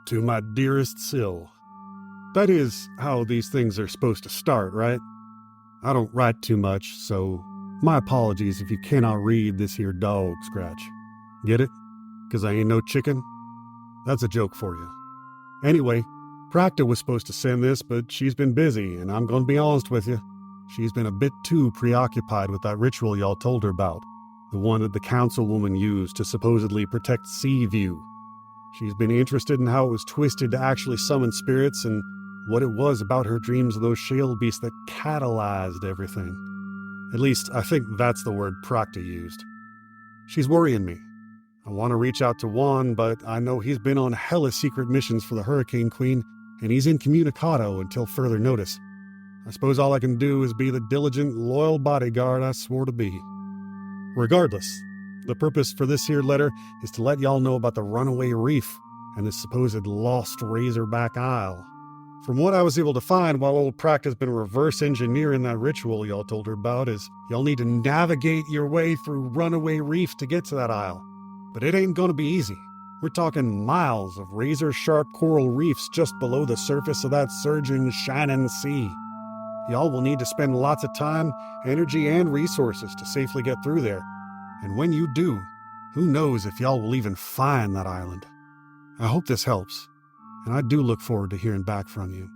to my dearest Syl. That is how these things are supposed to start, right? I don't write too much, so my apologies if you cannot read this here dog scratch. Get it? 'Cause I ain't no chicken? That's a joke for you. Anyway, Procta was supposed to send this, but she's been busy, and I'm gonna be honest with you. She's been a bit too preoccupied with that ritual y'all told her about, the one that the councilwoman used to supposedly protect Seaview. She's been interested in how it was twisted to actually summon spirits and what it was about her dreams of those shale beasts that catalyzed everything. At least, I think that's the word Procta used. She's worrying me. I want to reach out to Juan, but I know he's been on hella secret missions for the Hurricane Queen, and he's incommunicado until further notice. I suppose all I can do is be the diligent, loyal bodyguard I swore to be. Regardless, the purpose for this here letter is to let y'all know about the runaway reef and the supposed lost Razorback Isle. From what I was able to find while old Prac has been reverse engineering that ritual y'all told her about is y'all need to navigate your way through runaway reef to get to that isle. But it ain't gonna be easy. We're talking miles of razor-sharp coral reefs just below the surface of that surging, shining sea. Y'all will need to spend lots of time, energy, and resources to safely get through there. And when you do, who knows if y'all will even find that island. I hope this helps, and I do look forward to hearing back from you.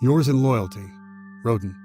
Yours in loyalty, Roden.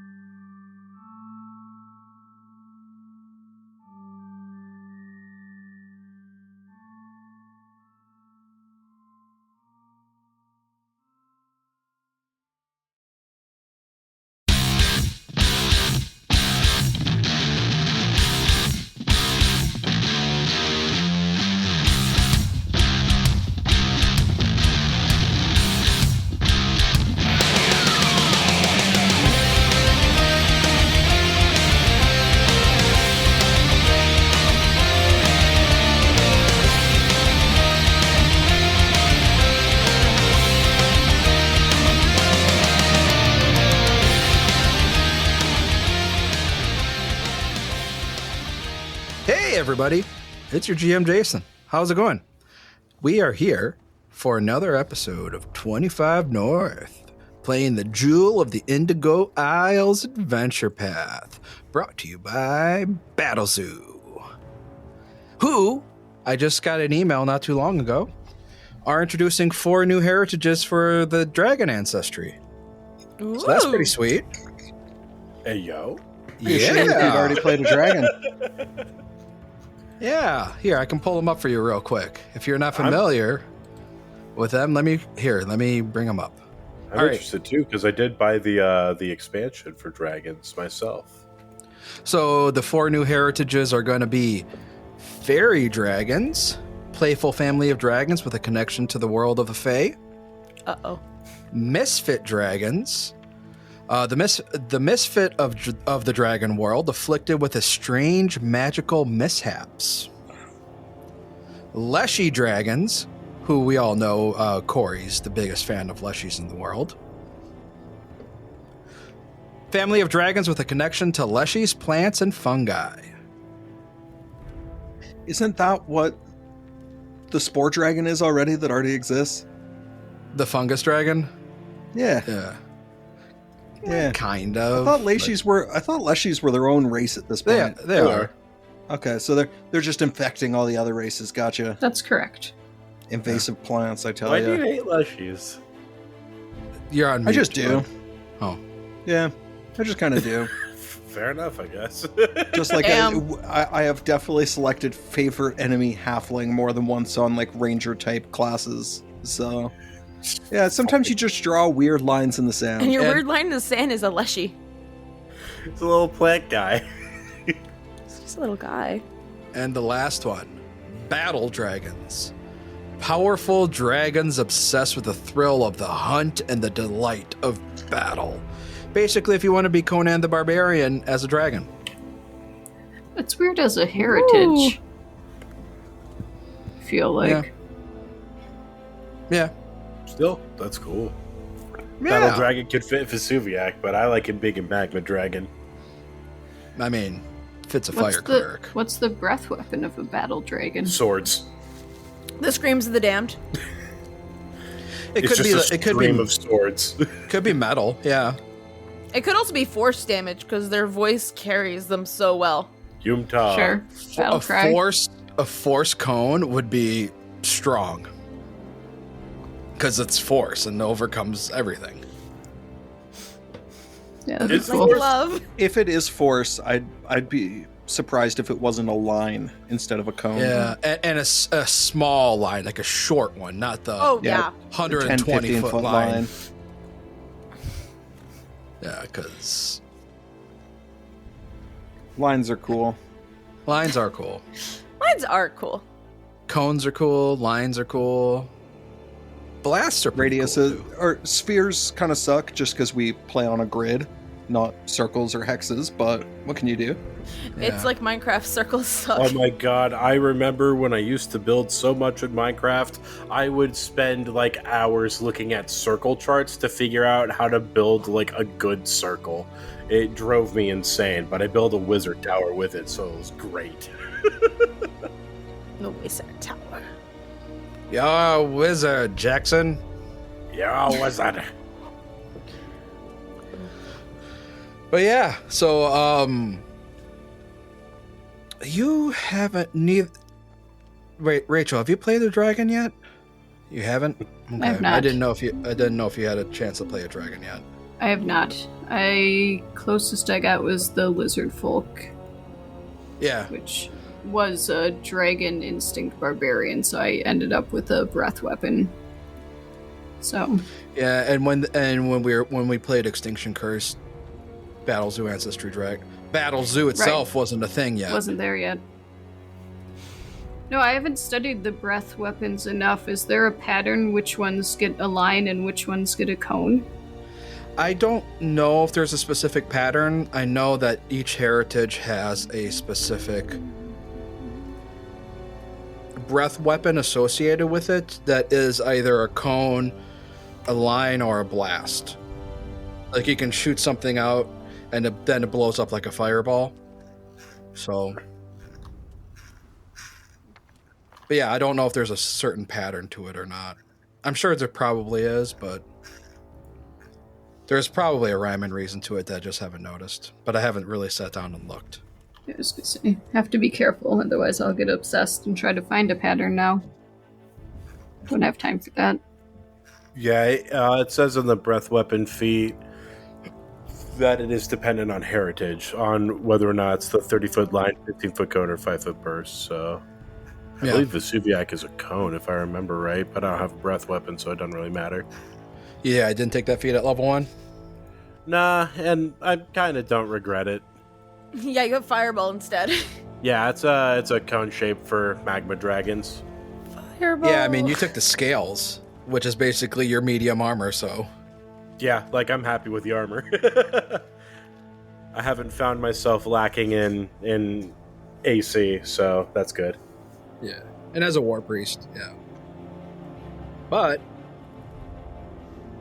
Everybody, it's your GM Jason. How's it going? We are here for another episode of 25 North, playing the Jewel of the Indigo Isles Adventure Path, brought to you by Battlezoo, who, I just got an email not too long ago, are introducing 4 new heritages for the dragon ancestry. Ooh. So that's pretty sweet. Hey, yo. Yeah. You'd already played a dragon. Yeah, here, I can pull them up for you real quick. If you're not familiar with them, let me bring them up. I'm interested too, because I did buy the expansion for dragons myself. So the 4 new heritages are going to be fairy dragons, playful family of dragons with a connection to the world of the Fae. Uh-oh. Misfit dragons. The misfit of the dragon world, afflicted with a strange magical mishaps. Leshy dragons, who we all know, Corey's the biggest fan of Leshies in the world. Family of dragons with a connection to Leshies, plants, and fungi. Isn't that what the spore dragon is already that already exists? The fungus dragon? Yeah. Yeah, kind of. I thought Leshies were their own race at this point. They are. Okay, so they're just infecting all the other races. Gotcha. That's correct. Invasive plants, I tell you. you. Why do you hate Leshies? You're on mute. I just do. Oh. Yeah, I just kind of do. Fair enough, I guess. Just like I have definitely selected favorite enemy halfling more than once on like ranger type classes. So yeah, sometimes you just draw weird lines in the sand. And your weird line in the sand is a Leshy. It's a little plant guy. It's just a little guy. And the last one, battle dragons. Powerful dragons obsessed with the thrill of the hunt and the delight of battle. Basically, if you want to be Conan the Barbarian as a dragon. It's weird as a heritage. I feel like. Yeah. Still, that's cool. Yeah. Battle Dragon could fit Vesuviac, but I like him big and Magma Dragon. I mean, fits a fire cleric. What's the breath weapon of a battle dragon? Swords. The Screams of the Damned. It It's could just be. a It could stream be. of swords. Could be metal. Yeah. It could also be force damage because their voice carries them so well. Yumta. Sure. Battle cry. A force cone would be strong because it's force and overcomes everything. Yeah, that'd be It's Like cool. force. love. If it is force, I'd be surprised if it wasn't a line instead of a cone. Yeah, and a small line, like a short one, not the Oh Yeah. yeah. 120 10-15 foot line. Yeah, because Lines are cool. lines are cool. Lines are cool. Cones are cool. Lines are cool. Blasts are pretty Radiuses cool, too. or spheres kind of suck just because we play on a grid, not circles or hexes. But what can you do? Yeah. It's like Minecraft circles suck. Oh my god, I remember when I used to build so much in Minecraft, I would spend like hours looking at circle charts to figure out how to build like a good circle. It drove me insane, but I built a wizard tower with it, so it was great. No wizard tower. Yeah, wizard Jackson. Yeah, wizard. But yeah, so you haven't neither. Wait, Rachel, have you played the dragon yet? You haven't. Okay. I have not. I didn't know if you had a chance to play a dragon yet. I have not. Closest I got was the lizard folk, Yeah. which was a dragon instinct barbarian, so I ended up with a breath weapon. So Yeah, and when we played Extinction Curse, Battle Zoo Ancestry Drag, Battle Zoo itself wasn't a thing yet. wasn't there yet. No, I haven't studied the breath weapons enough. Is there a pattern which ones get a line and which ones get a cone? I don't know if there's a specific pattern. I know that each heritage has a specific breath weapon associated with it that is either a cone, a line, or a blast. Like you can shoot something out and then it blows up like a fireball. So, but yeah, I don't know if there's a certain pattern to it or not. I'm sure there probably is, but there's probably a rhyme and reason to it that I just haven't noticed. But I haven't really sat down and looked. I was gonna say, have to be careful, otherwise I'll get obsessed and try to find a pattern now. Don't have time for that. Yeah, it says in the breath weapon feat that it is dependent on heritage, on whether or not it's the 30-foot line, 15-foot cone, or 5-foot burst. So I Yeah. believe Vesuviac is a cone, if I remember right, but I don't have a breath weapon, so it doesn't really matter. Yeah, I didn't take that feat at level 1. Nah, and I kind of don't regret it. Yeah, you have fireball instead. Yeah, it's a cone shape for magma dragons. Fireball. Yeah, I mean, you took the scales, which is basically your medium armor, so. Yeah, like I'm happy with the armor. I haven't found myself lacking in AC, so that's good. Yeah. And as a war priest, yeah. But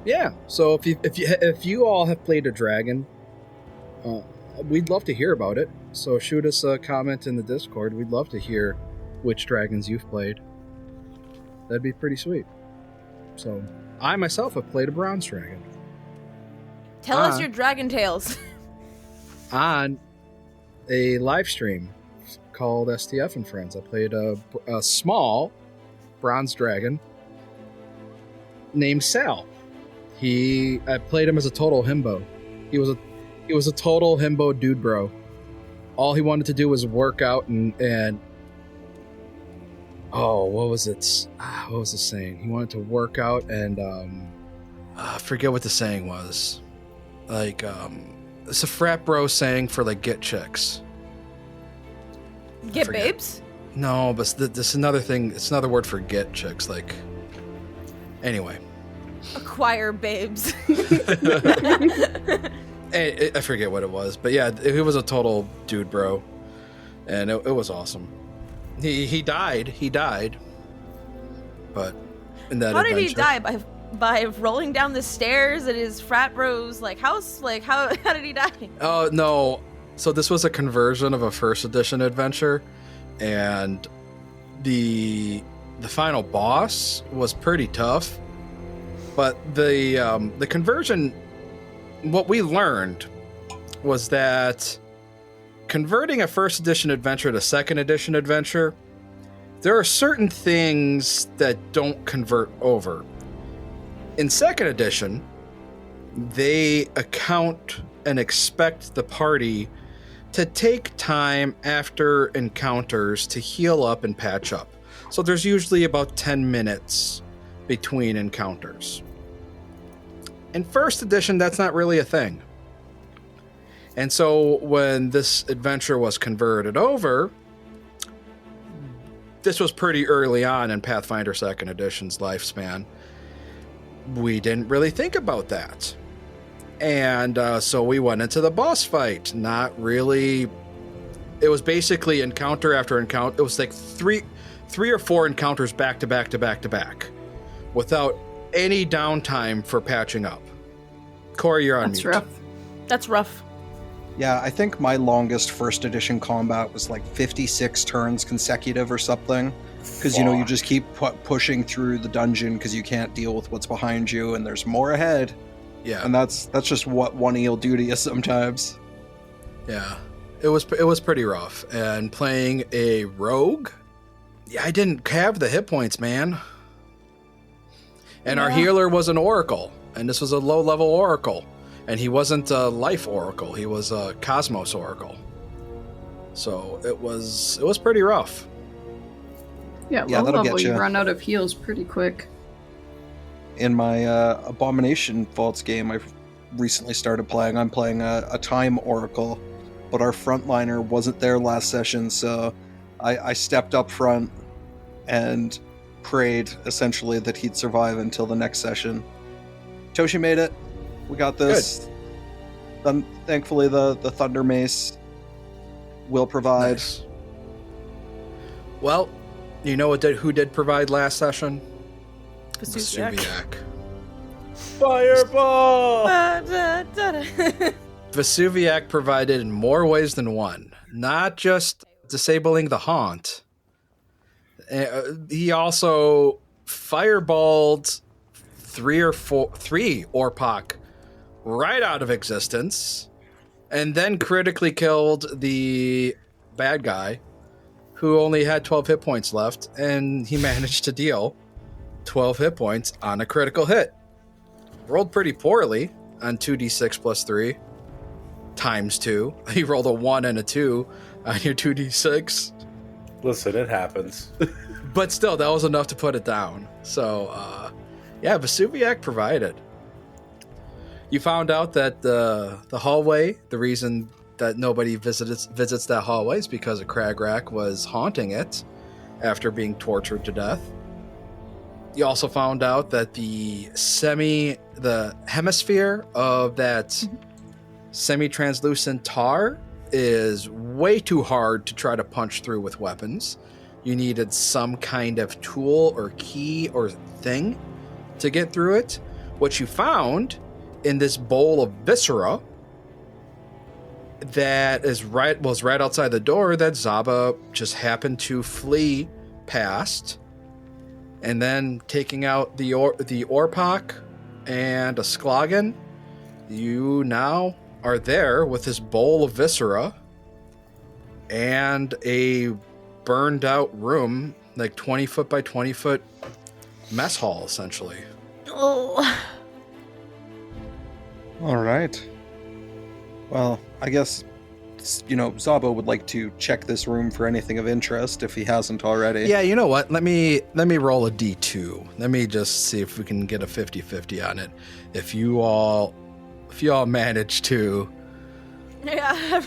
yeah, so if you all have played a dragon, we'd love to hear about it. So shoot us a comment in the Discord. We'd love to hear which dragons you've played. That'd be pretty sweet. So I myself have played a bronze dragon Tell us your dragon tales. on a live stream called STF and Friends. I played a small bronze dragon named Sal. I played him as a total himbo. He was a total himbo dude, bro. All he wanted to do was work out and oh, what was it? What was the saying? He wanted to work out and I forget what the saying was. Like it's a frat bro saying for like get chicks. Get forget. babes? No, but this is another thing. It's another word for get chicks. Like anyway. Acquire babes. I forget what it was, but yeah, he was a total dude, bro, and it was awesome. He died, but in that How did he adventure- die? By rolling down the stairs at his frat bro's like house? Like how did he die? Oh no! So this was a conversion of a first edition adventure, and the final boss was pretty tough. But the conversion, what we learned was that converting a first edition adventure to second edition adventure, there are certain things that don't convert over. In second edition, they account and expect the party to take time after encounters to heal up and patch up. So there's usually about 10 minutes between encounters. In first edition, that's not really a thing. And so when this adventure was converted over, this was pretty early on in Pathfinder 2nd Edition's lifespan. We didn't really think about that. And so we went into the boss fight. Not really. It was basically encounter after encounter. It was like three or four encounters back to back to back to back without any downtime for patching up. Corey, you're on mute. That's rough. That's rough. Yeah, I think my longest first edition combat was like 56 turns consecutive or something. Because, you just keep pushing through the dungeon because you can't deal with what's behind you and there's more ahead. Yeah. And that's just what 1E will do to you sometimes. Yeah. It was pretty rough. And playing a rogue, yeah, I didn't have the hit points, man. And our healer was an oracle. And this was a low-level oracle. And he wasn't a life oracle. He was a cosmos oracle. So it was pretty rough. Yeah, Yeah, low that'll level, get you ya. run out of heals pretty quick. In my Abomination Vaults game I recently started playing, I'm playing a Time Oracle, but our frontliner wasn't there last session, so I stepped up front and prayed, essentially, that he'd survive until the next session. Toshi made it. We got this. Then, thankfully, the Thunder Mace will provide. Nice. Well, you know who did provide last session? Vesuviac. Fireball! Vesuviac provided in more ways than one. Not just disabling the haunt. He also fireballed three Orpok right out of existence, and then critically killed the bad guy who only had 12 hit points left, and he managed to deal 12 hit points on a critical hit. Rolled pretty poorly on 2d6 plus 3 times 2. He rolled a 1 and a 2 on your 2d6. Listen, it happens. But still, that was enough to put it down. So, yeah, Vesuviac provided. You found out that the hallway, the reason that nobody visits that hallway is because a Cragrak was haunting it after being tortured to death. You also found out that the hemisphere of that semi-translucent tar is way too hard to try to punch through with weapons. You needed some kind of tool or key or thing to get through it. What you found in this bowl of viscera that was right outside the door that Zaba just happened to flee past, and then taking out the Orpok and a Sklogan, you now are there with this bowl of viscera and a burned out room, like 20 foot by 20 foot mess hall, essentially. Oh. All right. Well, I guess, Zabo would like to check this room for anything of interest if he hasn't already. Yeah, you know what? Let me roll a D2. Let me just see if we can get a 50-50 on it. If you all manage to. Yeah.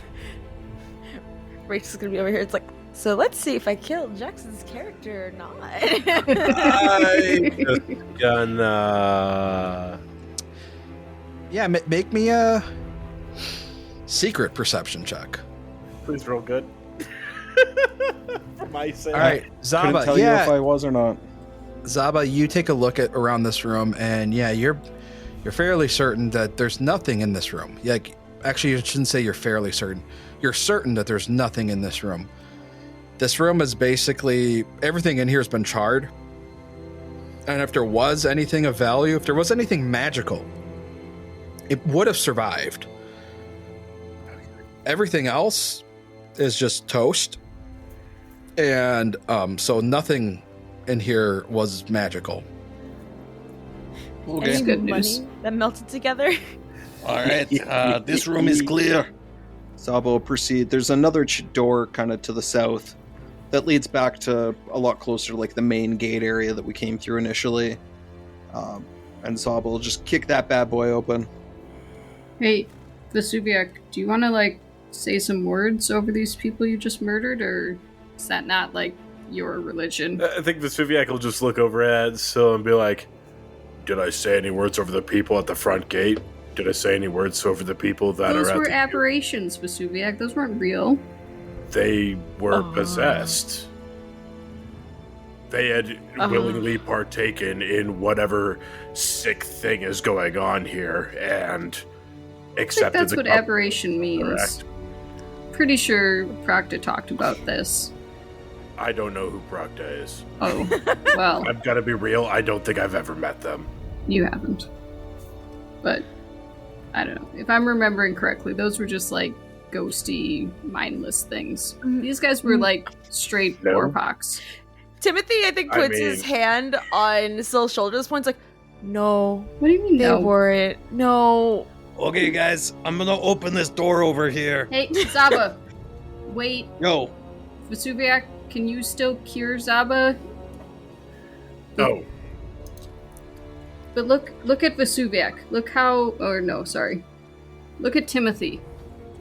Rachel's gonna be over here. It's like, so let's see if I killed Jackson's character or not. I just gonna. Yeah, make me a secret perception check. Please roll good. For my sake. All right, Couldn't Zaba. tell you if I was or not. Zaba, you take a look around this room, and yeah, you're fairly certain that there's nothing in this room. Like, actually, you shouldn't say you're fairly certain. You're certain that there's nothing in this room. This room is basically everything in here has been charred. And if there was anything of value, if there was anything magical, it would have survived. Everything else is just toast. And so nothing in here was magical. Okay. That's good Money news. that melted together. All right, this room is clear. Sabo proceed. There's another door kind of to the south that leads back to a lot closer to like the main gate area that we came through initially. And Sabo will just kick that bad boy open. Hey, Vesuviak, do you want to, like, say some words over these people you just murdered, or is that not, like, your religion? I think Vesuviak will just look over at Syl and be like, did I say any words over the people at the front gate? Did I say any words over the people that Those are at were the... aberrations, Vesuviak. Those weren't real. They were possessed. They had willingly partaken in whatever sick thing is going on here and I think accepted that's the what cup. aberration means. Correct. Pretty sure Procta talked about this. I don't know who Procta is. Oh, well, I've got to be real. I don't think I've ever met them. you haven't. But, I don't know. If I'm remembering correctly, those were just, like, ghosty, mindless things. These guys were, like, straight No. Orpoks. Timothy, I think, puts his hand on Syl's shoulder. This point's like, no, What do you mean, they no? weren't. No. Okay, guys, I'm gonna open this door over here. Hey, Zaba! Wait, Yo, Vesuviak, can you still cure Zaba? Oh, But look at Vesuviak. Look how... Or no, sorry. Look at Timothy.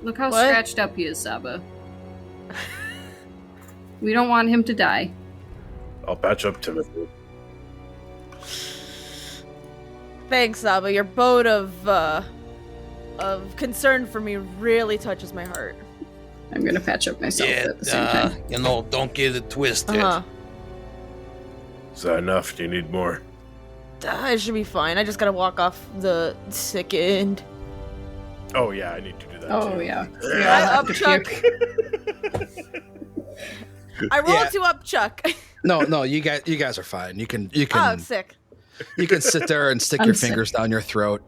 Look how What? scratched up he is, Zaba. We don't want him to die. I'll patch up Timothy. Thanks, Saba. Your boat of concern for me really touches my heart. I'm gonna patch up myself Yeah, at the same time. you know, don't get it twisted. Uh-huh. Is that enough? Do you need more? It should be fine. I just gotta walk off the sick end. Oh, yeah, I need to do that Oh, too. yeah. We all I have up to Chuck. puke. I rolled Yeah. to up Chuck. No, you guys are fine. You can Oh, sick. you can sit there and stick I'm your sick. fingers down your throat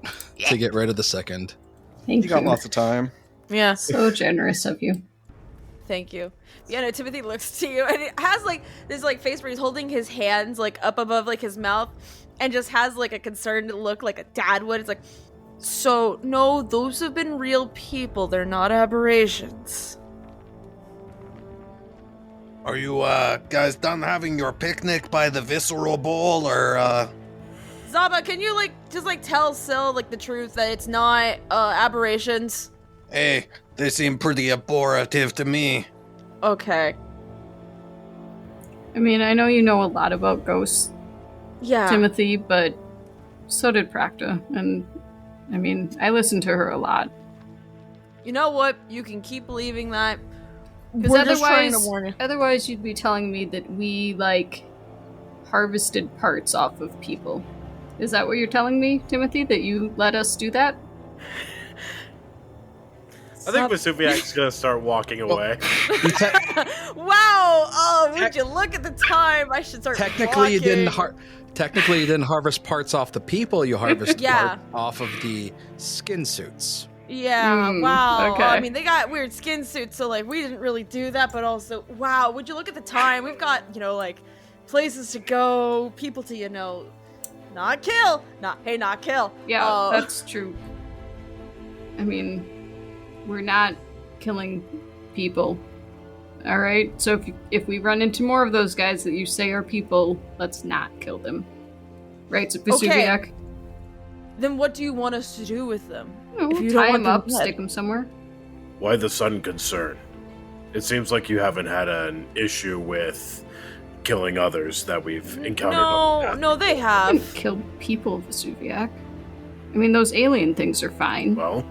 to get rid of the second. Thank you got lots of time. Yeah. So generous of you. Thank you. Yeah, no, Timothy looks to you and it has like this like face where he's holding his hands like up above like his mouth and just has like a concerned look like a dad would. It's like, so no, those have been real people. They're not aberrations. Are you guys done having your picnic by the visceral bowl, or Zaba, can you like just like tell Syl like the truth that it's not aberrations? hey, they seem pretty abortive to me. Okay. I mean, I know you know a lot about ghosts, Yeah. Timothy, but so did Procta. And, I mean, I listened to her a lot. You know what? You can keep believing that. Because We're just trying to otherwise, warn you. otherwise you'd be telling me that we, like, harvested parts off of people. Is that what you're telling me, Timothy? That you let us do that? I think Vesuviak's gonna start walking away. Wow! Oh, would you look at the time? I should start. Technically, you didn't walking. technically you didn't harvest parts off the people. You harvested Yeah. part off of the skin suits. Yeah. Hmm, Wow. okay. I mean, they got weird skin suits, so like we didn't really do that. But also, wow! Would you look at the time? We've got like places to go, people to not kill. Not kill. Yeah, that's true. I mean, we're not killing people. All right. So if we run into more of those guys that you say are people, let's not kill them. Right, so Vesuviak? Then what do you want us to do with them? No, If you tie don't want them up, them dead. stick them somewhere. Why the sudden concern? It seems like you haven't had an issue with killing others that we've encountered. on the path No, they I have. haven't killed people, Vesuviak. I mean, those alien things are fine. Well,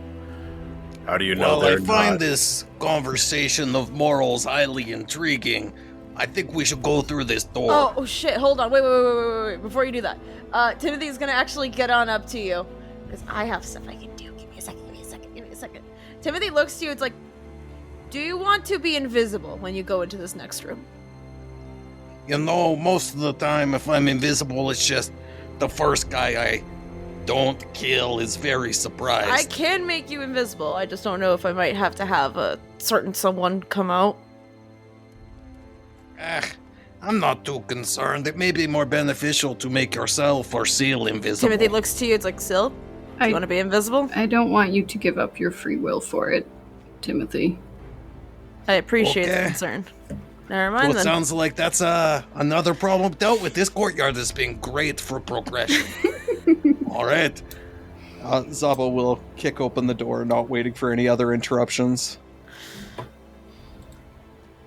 how do you know Well, I they're find not? this conversation of morals highly intriguing. I think we should go through this door. Oh shit! Hold on. Wait. Before you do that, Timothy's gonna actually get on up to you because I have stuff I can do. Give me a second. Timothy looks to you. It's like, do you want to be invisible when you go into this next room? You know, most of the time, if I'm invisible, it's just the first guy I don't kill is very surprised. I can make you invisible. I just don't know if I might have to have a certain someone come out. I'm not too concerned. It may be more beneficial to make yourself or Seal invisible. Timothy looks to you. It's like, Sil, do you want to be invisible? I don't want you to give up your free will for it, Timothy. I appreciate the Okay. concern. Never mind Well, it then. sounds like that's another problem dealt with. This courtyard has been great for progression. All right. Zaba will kick open the door, not waiting for any other interruptions.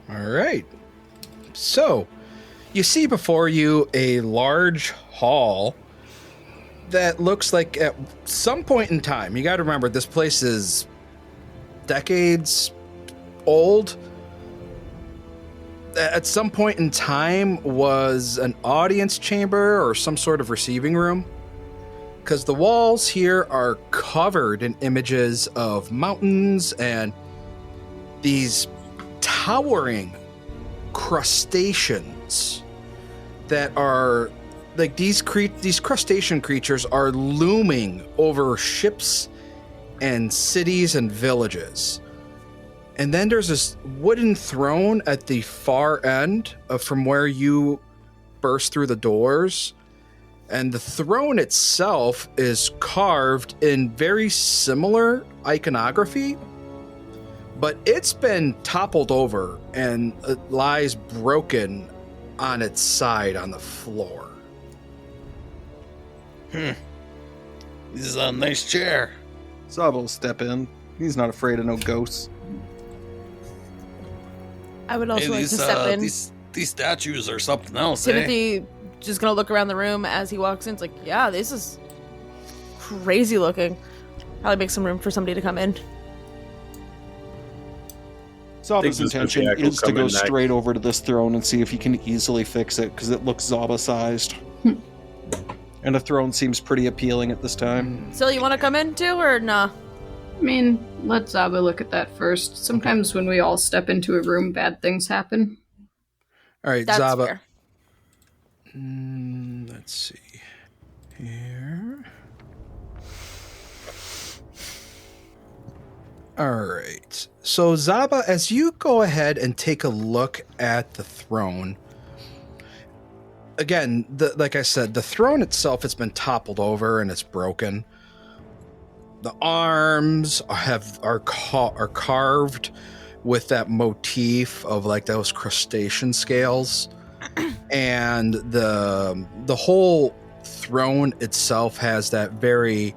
All right. So, you see before you a large hall that looks like at some point in time, you got to remember this place is decades old. At some point in time was an audience chamber or some sort of receiving room, because the walls here are covered in images of mountains and these towering crustaceans that are like these crustacean creatures are looming over ships and cities and villages. And then there's this wooden throne at the far end from where you burst through the doors. And the throne itself is carved in very similar iconography, but it's been toppled over and it lies broken on its side on the floor. This is a nice chair. Zaba will step in. He's not afraid of no ghosts. I would also like to step in. These statues are something else, Timothy just gonna look around the room as he walks in. It's like, yeah, this is crazy looking. Probably make some room for somebody to come in. Zaba's this intention Jack will is to come go in next. straight over to this throne and see if he can easily fix it, because it looks Zaba-sized. And the throne seems pretty appealing at this time. Sil, you want to come in too, or nah? I mean, let Zaba look at that first. Sometimes when we all step into a room, bad things happen. All right, That's Zaba. fair. Let's see here. All right. So, Zaba, as you go ahead and take a look at the throne, again, like I said, the throne itself has been toppled over and it's broken. The arms are carved with that motif of like those crustacean scales, and the whole throne itself has that very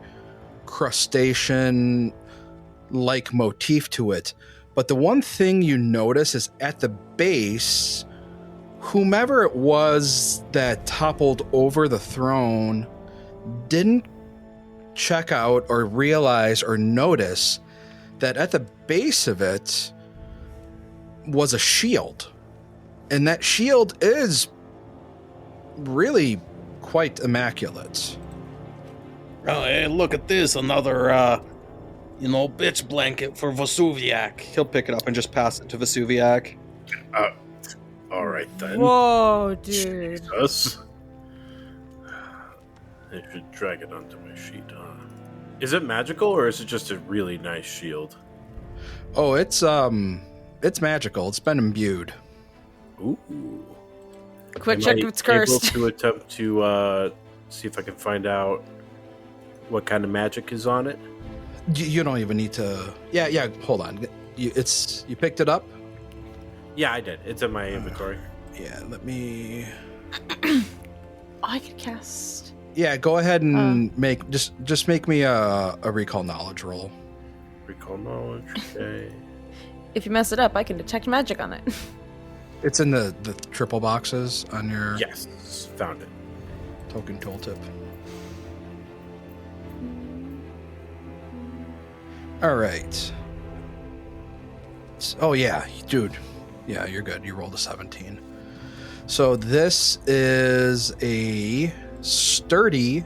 crustacean like motif to it. But the one thing you notice is at the base, whomever it was that toppled over the throne didn't check out or realize or notice that at the base of it was a shield. And that shield is really quite immaculate. Oh, hey, look at this. Another, bitch blanket for Vesuviac. He'll pick it up and just pass it to Vesuviac. All right then. Whoa, dude. Jesus. I should drag it onto my sheet. Is it magical or is it just a really nice shield? Oh, it's magical. It's been imbued. Ooh. Quick Am check I if it's cursed. able to attempt to see if I can find out what kind of magic is on it? You don't even need to. Yeah. Hold on. You picked it up. Yeah, I did. It's in my inventory. Yeah. Let me. I could cast. Yeah. Go ahead and make just make me a recall knowledge roll. Recall knowledge. Okay. If you mess it up, I can detect magic on it. It's in the triple boxes on your Yes, found it. token tooltip. All right. Oh yeah, dude. Yeah, you're good. You rolled a 17. So this is a sturdy,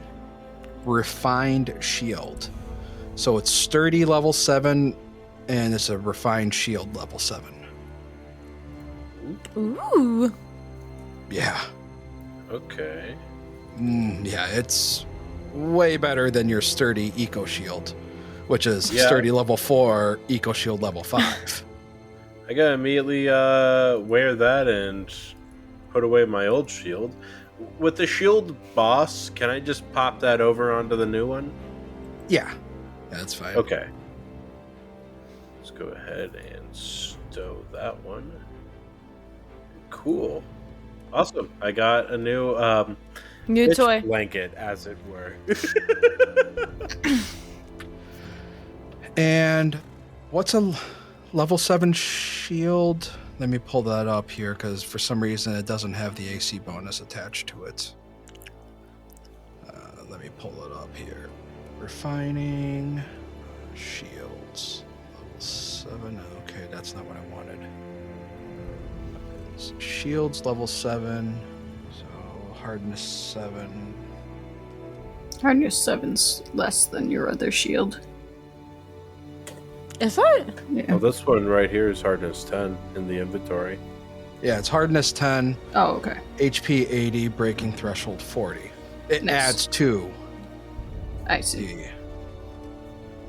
refined shield. So it's sturdy level 7, and it's a refined shield level 7. Ooh. Yeah. Okay. Yeah, it's way better than your sturdy eco shield, which is sturdy level 4, eco shield level 5. I gotta immediately wear that and put away my old shield. With the shield boss, can I just pop that over onto the new one? Yeah, that's fine. Okay. Let's go ahead and stow that one. Cool. Awesome. I got a new New bitch toy. blanket, as it were. And what's a level 7 shield? Let me pull that up here because for some reason it doesn't have the AC bonus attached to it. Let me pull it up here. Refining shields. Level 7. Okay, that's not what I wanted. Shields level 7. So hardness 7. Hardness 7's less than your other shield. Is that? Yeah. Oh, this one right here is hardness 10 in the inventory. Yeah, it's hardness 10, Oh, okay. HP 80, breaking threshold 40. It Nice. adds 2. I see. See.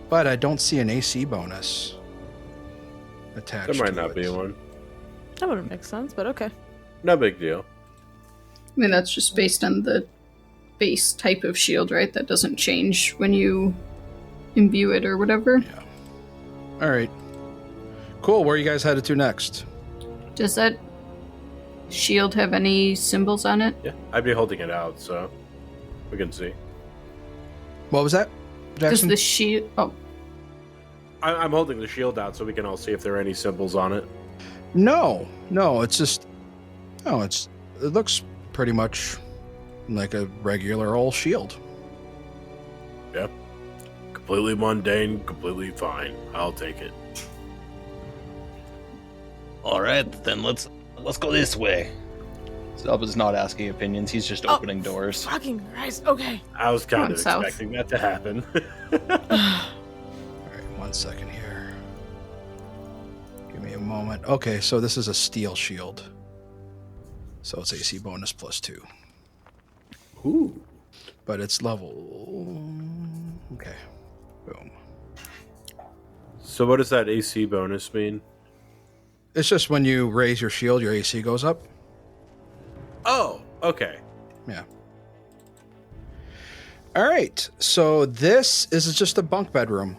But I don't see an AC bonus attached. There might to not it. be one. That wouldn't make sense, but okay. No big deal. I mean, that's just based on the base type of shield, right? That doesn't change when you imbue it or whatever. All right. Cool. Where are you guys headed to next? Does that shield have any symbols on it? Yeah, I'd be holding it out, so we can see. What was that, Does Jackson? the shield... Oh, I'm holding the shield out so we can all see if there are any symbols on it. No. It's just. No, it looks pretty much like a regular old shield. Yep. Completely mundane, completely fine. I'll take it. All right, then let's go this way. Zaba's not asking opinions, he's just Oh. opening doors. Fucking Christ. Okay. I was kind Going of south. expecting that to happen. All right, 1 second here. Give me a moment. Okay, so this is a steel shield. So it's AC bonus +2. Ooh. But it's level. Okay. Boom. So what does that AC bonus mean? It's just when you raise your shield, your AC goes up. Oh, okay. Yeah. All right. So this is just a bunk bedroom.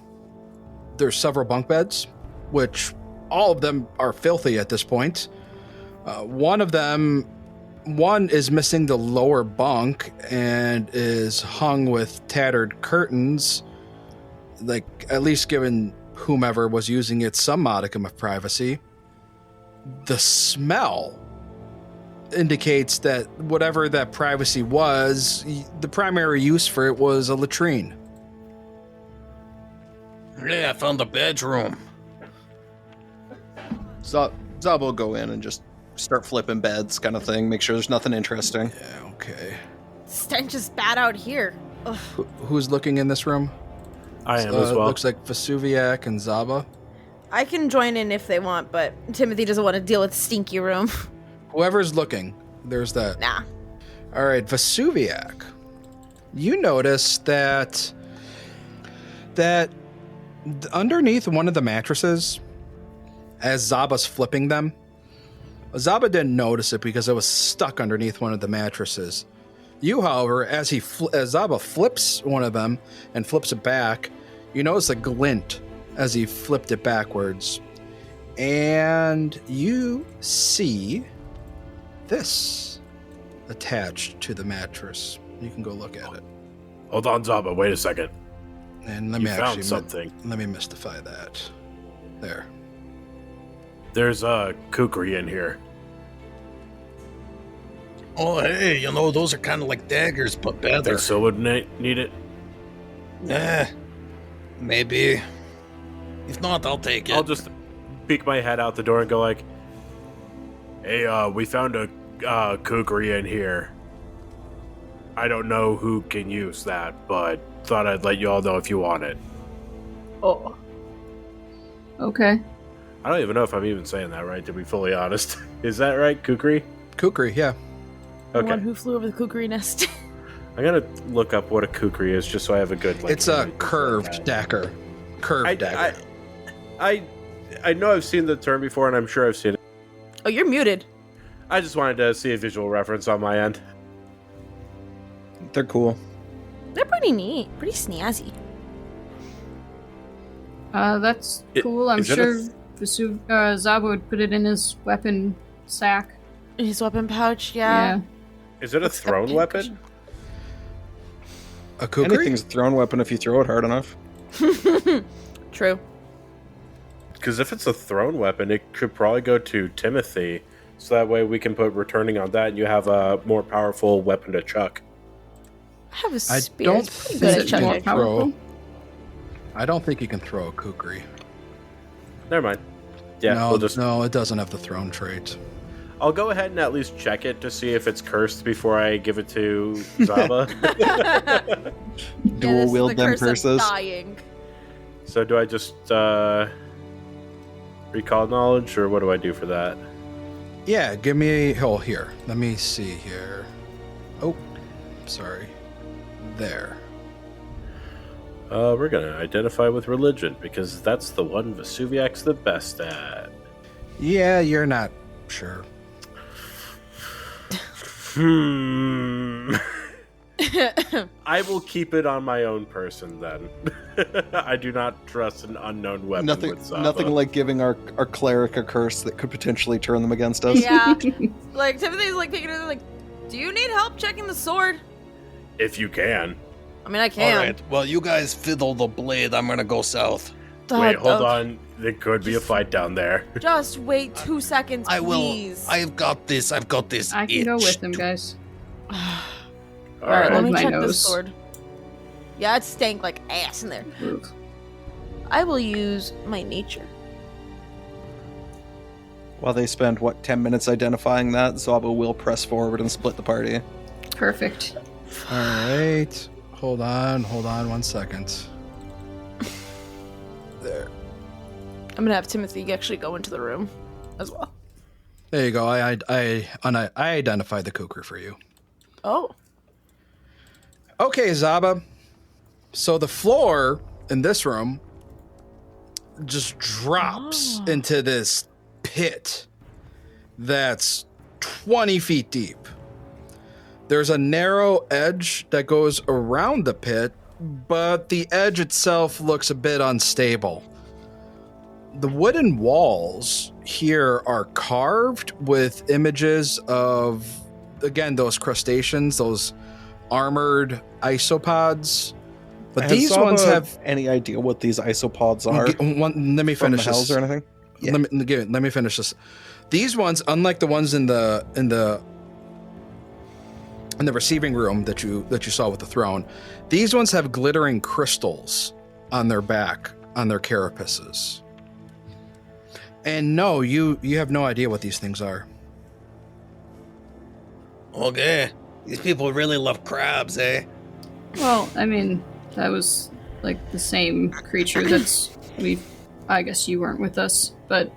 There's several bunk beds, which all of them are filthy at this point. One is missing the lower bunk and is hung with tattered curtains, like at least giving whomever was using it some modicum of privacy. The smell indicates that whatever that privacy was, the primary use for it was a latrine. Yeah, I found the bedroom. Zaba will go in and just start flipping beds, kind of thing. Make sure there's nothing interesting. Yeah, okay. Stench is bad out here. Ugh. Who's looking in this room? I am as well. Looks like Vesuviac and Zaba. I can join in if they want, but Timothy doesn't want to deal with stinky room. Whoever's looking, there's that. Nah. All right, Vesuviac. You notice that underneath one of the mattresses, as Zaba's flipping them, Zaba didn't notice it because it was stuck underneath one of the mattresses. You, however, as Zaba flips one of them and flips it back, you notice a glint as he flipped it backwards. And you see this attached to the mattress. You can go look at it. Hold on, Zaba. Wait a second. And let You me found actually something. let me mystify that. There. There's a kukri in here. Oh, hey, those are kind of like daggers, but better. Think so would need it? Nah, maybe. If not, I'll take it. I'll just peek my head out the door and go like, "Hey, we found a kukri in here. I don't know who can use that, but thought I'd let you all know if you want it." Oh. Okay. I don't even know if I'm even saying that right, to be fully honest. Is that right, kukri? Kukri, yeah. The one Okay. who flew over the kukri nest. I'm gonna look up what a kukri is just so I have a good. Like, It's a image of curved that. dagger. Curved dagger. I know I've seen the term before, and I'm sure I've seen it. Oh, you're muted. I just wanted to see a visual reference on my end. They're cool. They're pretty neat, pretty snazzy. That's cool. I'm is it sure Zaba would put it in his weapon sack. His weapon pouch, yeah. Is it a thrown weapon? A kukri? Anything's a thrown weapon if you throw it hard enough. True. Because if it's a thrown weapon, it could probably go to Timothy, so that way we can put returning on that, and you have a more powerful weapon to chuck. I have a I spear. don't It's pretty think good at you chucking. can throw. I don't think you can throw a kukri. Never mind. Yeah, no, we'll just. no, it doesn't have the thrown trait. I'll go ahead and at least check it to see if it's cursed before I give it to Zaba. Dual wield them purses. Dying. So do I just recall knowledge, or what do I do for that? Yeah, give me. Oh, here. Let me see here. Oh, sorry. There. We're gonna identify with religion because that's the one Vesuviac's the best at. Yeah, you're not sure. I will keep it on my own person then. I do not trust an unknown weapon with Zaba. Nothing like giving our cleric a curse that could potentially turn them against us. Yeah. Like, Timothy's like picking it up, like, do you need help checking the sword? If you can. I mean, I can. All right. Well, you guys fiddle the blade. I'm gonna go south. Wait, hold on. There could be a fight down there. Just wait 2 seconds, I will. please. I've got this. I've got this. I can go itch. with them, guys. Alright, let me My check this nose. sword. Yeah, it stank like ass in there. Ugh. I will use my nature. While they spend, 10 minutes identifying that, Zaba will press forward and split the party. Perfect. All right. Hold on 1 second. There. I'm gonna have Timothy actually go into the room as well. There you go. I identified the kukri for you. Oh. Okay, Zaba. So the floor in this room just drops into this pit that's 20 feet deep. There's a narrow edge that goes around the pit, but the edge itself looks a bit unstable. The wooden walls here are carved with images of, again, those crustaceans, those armored isopods. But Has these Zaba ones have... any idea what these isopods are? Let me From the finish hells this. or anything? Yeah. Let me finish this. These ones, unlike the ones in the receiving room that you saw with the throne, these ones have glittering crystals on their back, on their carapaces. And no, you have no idea what these things are. Okay. These people really love crabs, eh? Well, I mean, that was like the same creature that's I guess you weren't with us, but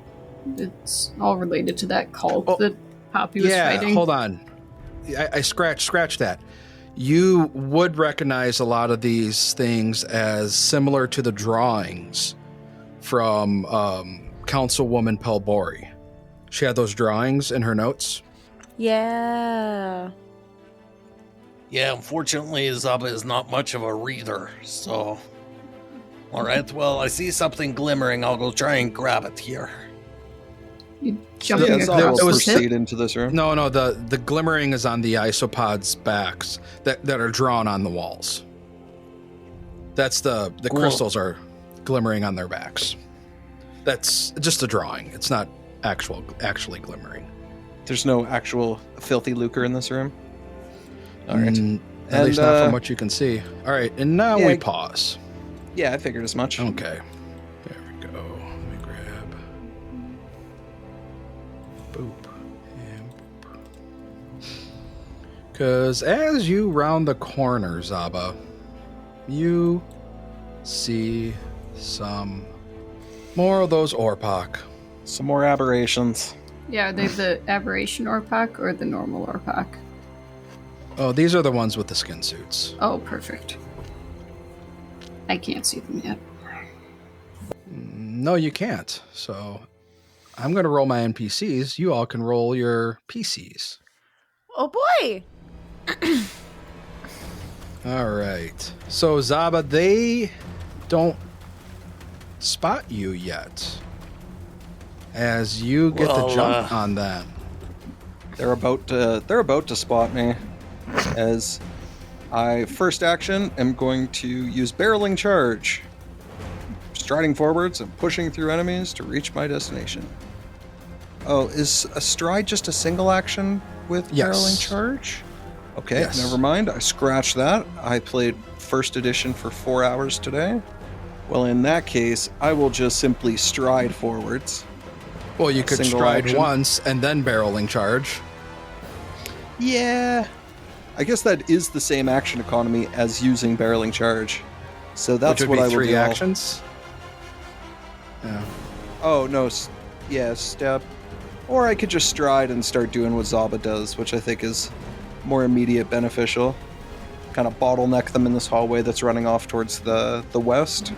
it's all related to that cult that Poppy was fighting. Hold on. I scratch that. You would recognize a lot of these things as similar to the drawings from Councilwoman Pelbori. She had those drawings in her notes. Yeah. Yeah, unfortunately, Zaba is not much of a reader, so... Alright, well, I see something glimmering. I'll go try and grab it here. You jumping Yeah, across Zaba will there was- the proceed pit? into this room. No, the glimmering is on the isopods' backs that are drawn on the walls. That's the Cool. crystals are glimmering on their backs. That's just a drawing. It's not actually glimmering. There's no actual filthy lucre in this room. All right. At And, least not from what you can see. All right, and now yeah, we pause. Yeah, I figured as much. Okay. There we go. Let me grab. Boop. And boop. Because as you round the corner, Zaba, you see some more of those Orpok. Some more aberrations. Yeah, are they the aberration Orpok or the normal Orpok? Oh, these are the ones with the skin suits. Oh, perfect. I can't see them yet. No, you can't. So I'm going to roll my NPCs. You all can roll your PCs. Oh boy! All right. So, Zaba, they don't spot you yet. As you get the jump on them. They're about to spot me, as I first action am going to use barreling charge, striding forwards and pushing through enemies to reach my destination. Oh, is a stride just a single action with barreling charge? Okay, Yes. never mind. I scratched that. I played first edition for 4 hours today. Well, in that case, I will just simply stride forwards. Well, you could Single stride action. once and then barreling charge. Yeah. I guess that is the same action economy as using barreling charge. So that's which would what I be will 3 do. actions. Yeah. Oh, no. Yeah, step. Or I could just stride and start doing what Zaba does, which I think is more immediate beneficial. Kind of bottleneck them in this hallway that's running off towards the west.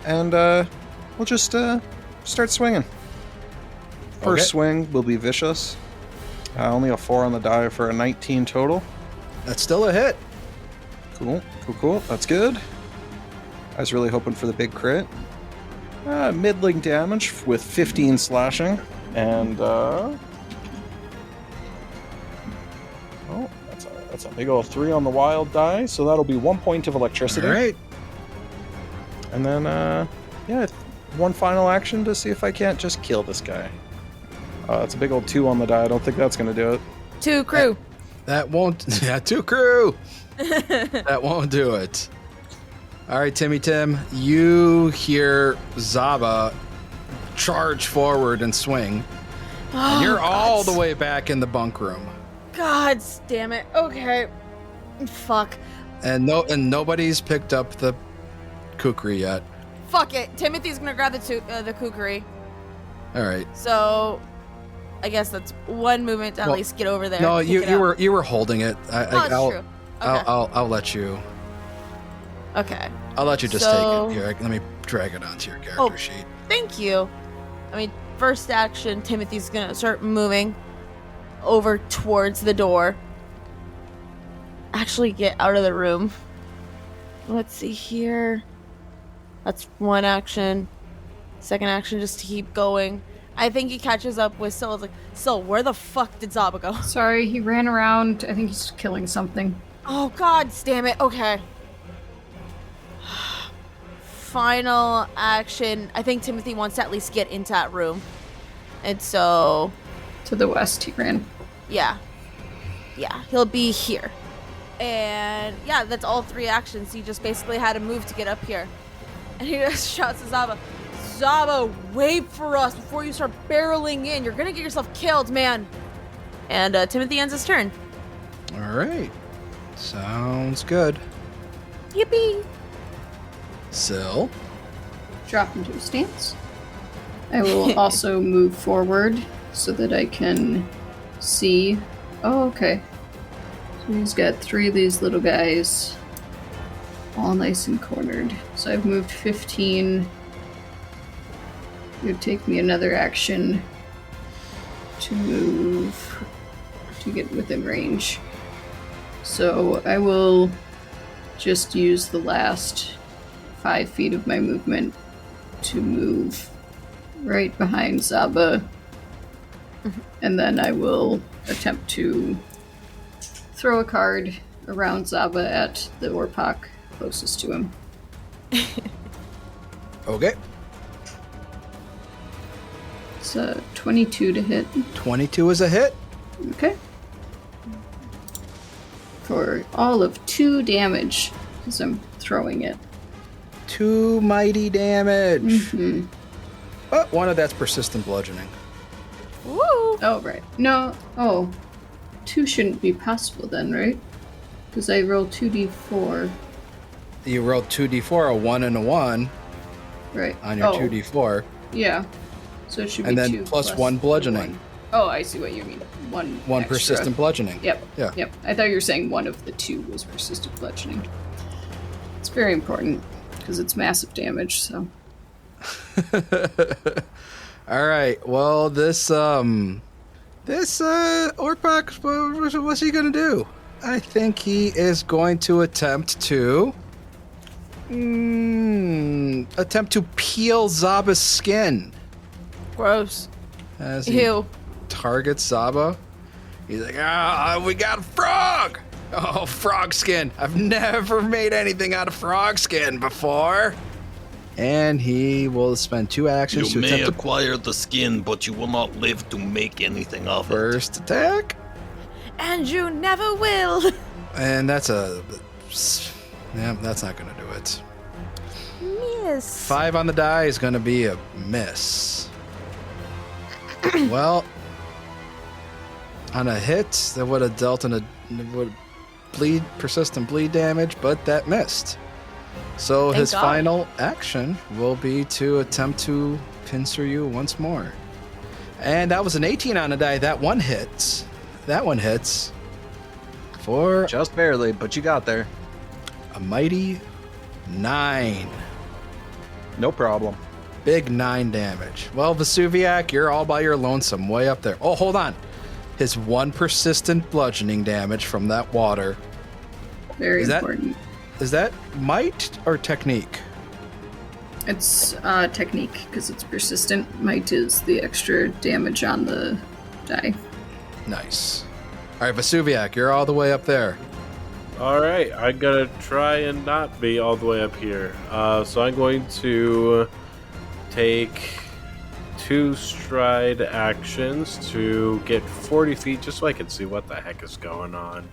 And we'll just start swinging. First swing will be vicious. Only a 4 on the die for a 19 total. That's still a hit. Cool. That's good. I was really hoping for the big crit. Middling damage with 15 slashing. And, that's a big old 3 on the wild die, so that'll be 1 point of electricity. All right. And then, one final action to see if I can't just kill this guy. That's a big old 2 on the die. I don't think that's going to do it. 2 crew. That won't... Yeah, 2 crew. That won't do it. All right, Timmy Tim, you hear Zaba charge forward and swing. And you're all the way back in the bunk room. God damn it. Okay. Fuck. And nobody's picked up the kukri yet. Fuck it. Timothy's gonna grab the kukri. All right. So, I guess that's one movement to at least get over there. No, pick it up. you were holding it. That's true. Okay. I'll let you. Okay. I'll let you just So- take it here. Let me drag it onto your character sheet. Thank you. I mean, first action, Timothy's gonna start moving over towards the door. Actually, get out of the room. Let's see here. That's one action. Second action, just to keep going. I think he catches up with Syl. It's like, Syl, where the fuck did Zaba go? Sorry, he ran around. I think he's killing something. Oh, god damn it. Okay. Final action. I think Timothy wants to at least get into that room. And so... To the west, he ran. Yeah, he'll be here. And yeah, that's all 3 actions. He just basically had to move to get up here. And he just shouts to Zaba, Zaba, wait for us before you start barreling in. You're gonna get yourself killed, man. And Timothy ends his turn. All right. Sounds good. Yippee. Syl. Drop into a stance. I will also move forward so that I can see. Oh, okay. So he's got 3 of these little guys all nice and cornered. So I've moved 15. It would take me another action to move to get within range. So I will just use the last 5 feet of my movement to move right behind Zaba. And then I will attempt to throw a card around Zaba at the Orpok closest to him. Okay. It's a 22 to hit. 22 is a hit. Okay. For all of 2 damage, because I'm throwing it. 2 mighty damage. Mm-hmm. Oh, one of that's persistent bludgeoning. Woo. Oh, right. No. Oh. 2 shouldn't be possible then, right? Because I rolled 2d4. You rolled 2d4, a 1 and a 1 Right. on your Oh, 2d4. Yeah. So it should be And then 2 plus 1 bludgeoning. 1. Oh, I see what you mean. One extra. Persistent bludgeoning. Yep. Yeah. Yep. I thought you were saying one of the 2 was persistent bludgeoning. It's very important because it's massive damage. So. All right. Well, this Orpok, what's he gonna do? I think he is going to attempt to peel Zaba's skin Gross. as he Ew. targets Zaba. He's like, we got a frog. Oh, frog skin. I've never made anything out of frog skin before. And he will spend 2 actions You to may attempt acquire the skin, but you will not live to make anything of the it. first attack. And you never will. And that's that's not going to do it. Miss. 5 on the die is going to be a miss. Well, on a hit, that would have dealt persistent bleed damage, but that missed. So Thank his God. final action will be to attempt to pincer you once more. And that was an 18 on the die. That one hits. For Just barely, but you got there. a mighty 9. No problem. Big 9 damage. Well, Vesuviac, you're all by your lonesome, way up there. Oh, hold on. His 1 persistent bludgeoning damage from that water. Very Is that- important. Is that might or technique? It's technique because it's persistent. Might is the extra damage on the die. Nice. All right, Vesuviac, you're all the way up there. All right, I'm gonna try and not be all the way up here. So I'm going to take 2 stride actions to get 40 feet, just so I can see what the heck is going on.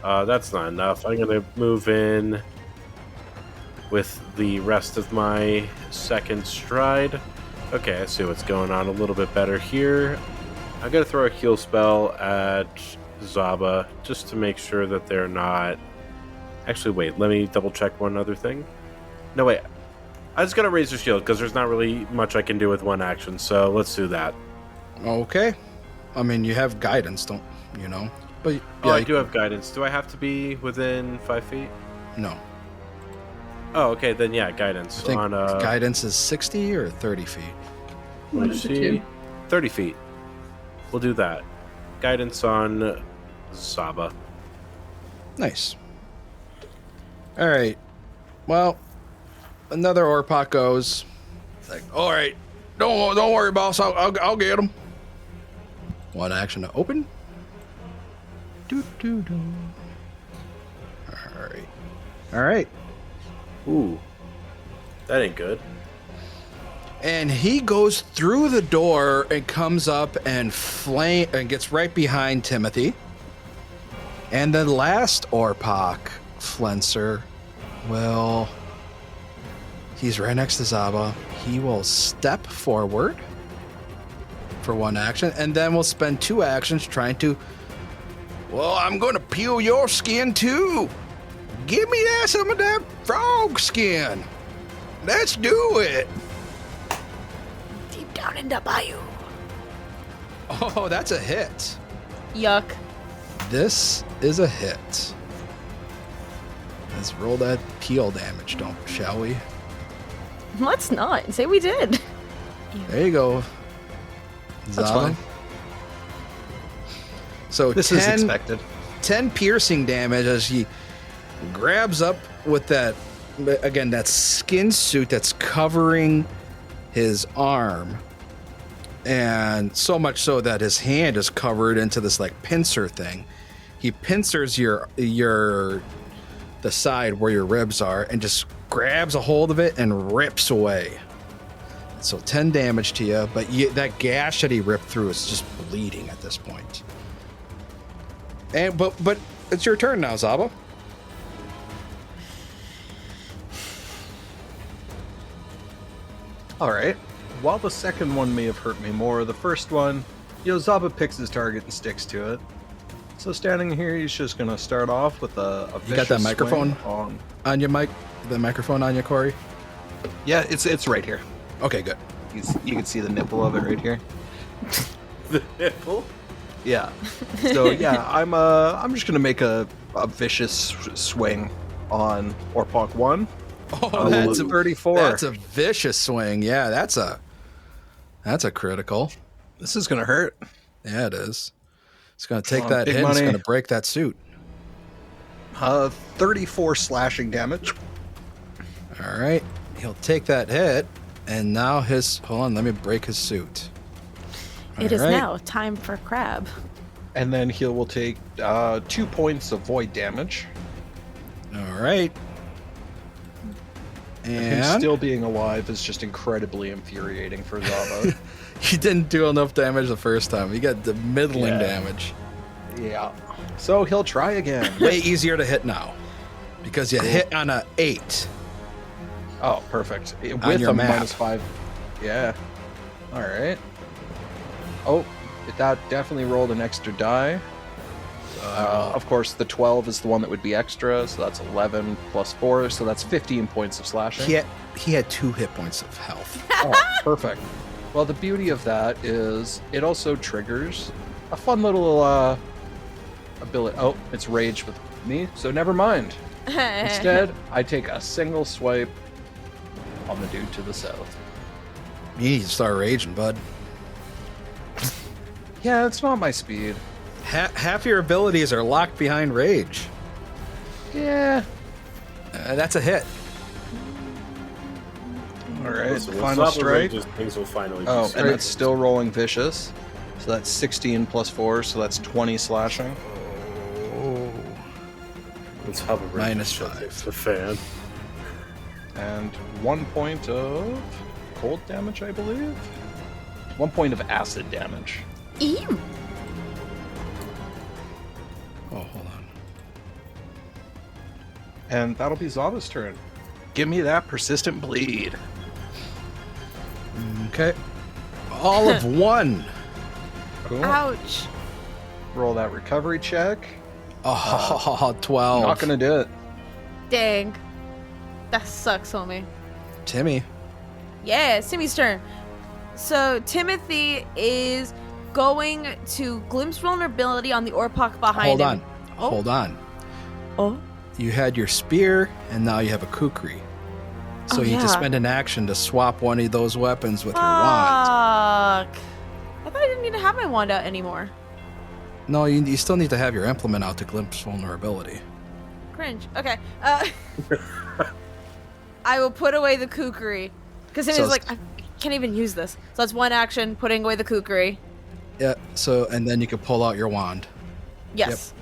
That's not enough. I'm gonna move in with the rest of my second stride. Okay, I see what's going on a little bit better here. I'm gonna throw a heal spell at Zaba just to make sure that they're not. Actually, wait. Let me double check one other thing. No, wait. I was gonna raise your shield because there's not really much I can do with 1 action. So let's do that. Okay. I mean, you have guidance, don't you know? But yeah, Oh, I do have guidance. Do I have to be within 5 feet? No. Oh, okay. Then yeah, guidance I think on guidance is 60 or 30 feet. let One me of the see. 2. 30 feet. We'll do that. Guidance on Zaba. Nice. All right. Well, another Orpok goes. Like, all right, don't worry, boss. I'll get him. 1 action to open. All right. Ooh, that ain't good. And he goes through the door and comes up and gets right behind Timothy. And the last Orpok Flenser he's right next to Zaba. He will step forward for 1 action, and then we'll spend 2 actions trying to. Well, I'm going to peel your skin too. Give me some of that frog skin. Let's do it. Deep down in the bayou. Oh, that's a hit. Yuck. This is a hit. Let's roll that peel damage, shall we? Let's not. Say we did. There you go. That's Zaba. fine. So This 10, is expected. 10 piercing damage as he grabs up with that, again, that skin suit that's covering his arm. And so much so that his hand is covered into this like pincer thing. He pincers the side where your ribs are and just grabs a hold of it and rips away. So 10 damage to you, but that gash that he ripped through is just bleeding at this point. And but it's your turn now, Zaba. All right. While the second one may have hurt me more, the first one, Zaba picks his target and sticks to it. So standing here, he's just gonna start off with a You got that vicious microphone swing on your mic? The microphone on you, Corey? Yeah, it's right here. Okay, good. You can see the nipple of it right here. The nipple? Yeah. So yeah, I'm just gonna make a vicious swing on Orpok 1. Oh, that's a 34. That's a vicious swing. Yeah, that's a critical. This is gonna hurt. Yeah, it is. It's gonna take on, that big hit. And it's money. gonna break that suit. 34 slashing damage. All right, he'll take that hit, and now hold on. Let me break his suit. It is All right. now time for Crab. And then he will take 2 points of void damage. All right. Him And still being alive is just incredibly infuriating for Zaba. he didn't do enough damage the first time. He got the middling Yeah. damage. Yeah. So he'll try again. Way easier to hit now because you hit on a 8. Oh, perfect. With your a map. -5. Yeah. All right. Oh, that definitely rolled an extra die. Of course, the 12 is the one that would be extra, so that's 11 plus 4, so that's 15 points of slashing. He had 2 hit points of health. Oh, perfect. Well, the beauty of that is it also triggers a fun little ability. Oh, it's rage with me, so never mind. Instead, I take a single swipe on the dude to the south. You need to start raging, bud. Yeah, it's not my speed. Half your abilities are locked behind rage. Yeah. That's a hit. All right, Listen, when final Zaba strike. rages, things will finally be Oh, straight. and it's still rolling vicious. So that's 16 plus 4, so that's 20 slashing. Oh. It's how it Minus rages. 5. It's the fan. And 1 point of cold damage, I believe. 1 point of acid damage. Ew. Oh, hold on. And that'll be Zaba's turn. Give me that persistent bleed. Okay. All of 1. Cool. Ouch. Roll that recovery check. Oh, 12. Not gonna do it. Dang. That sucks, homie. Timmy. Yeah, it's Timmy's turn. So Timothy is going to glimpse vulnerability on the Orpok behind Hold him. on. Oh. Hold on. Oh. You had your spear, and now you have a kukri. So Oh, you need to yeah. spend an action to swap one of those weapons with your wand. Fuck. I thought I didn't need to have my wand out anymore. No, you still need to have your implement out to glimpse vulnerability. Cringe. Okay. I will put away the kukri. Because it So is it's- like, I can't even use this. So that's one action, putting away the kukri. Yeah, so, and then you can pull out your wand. Yes.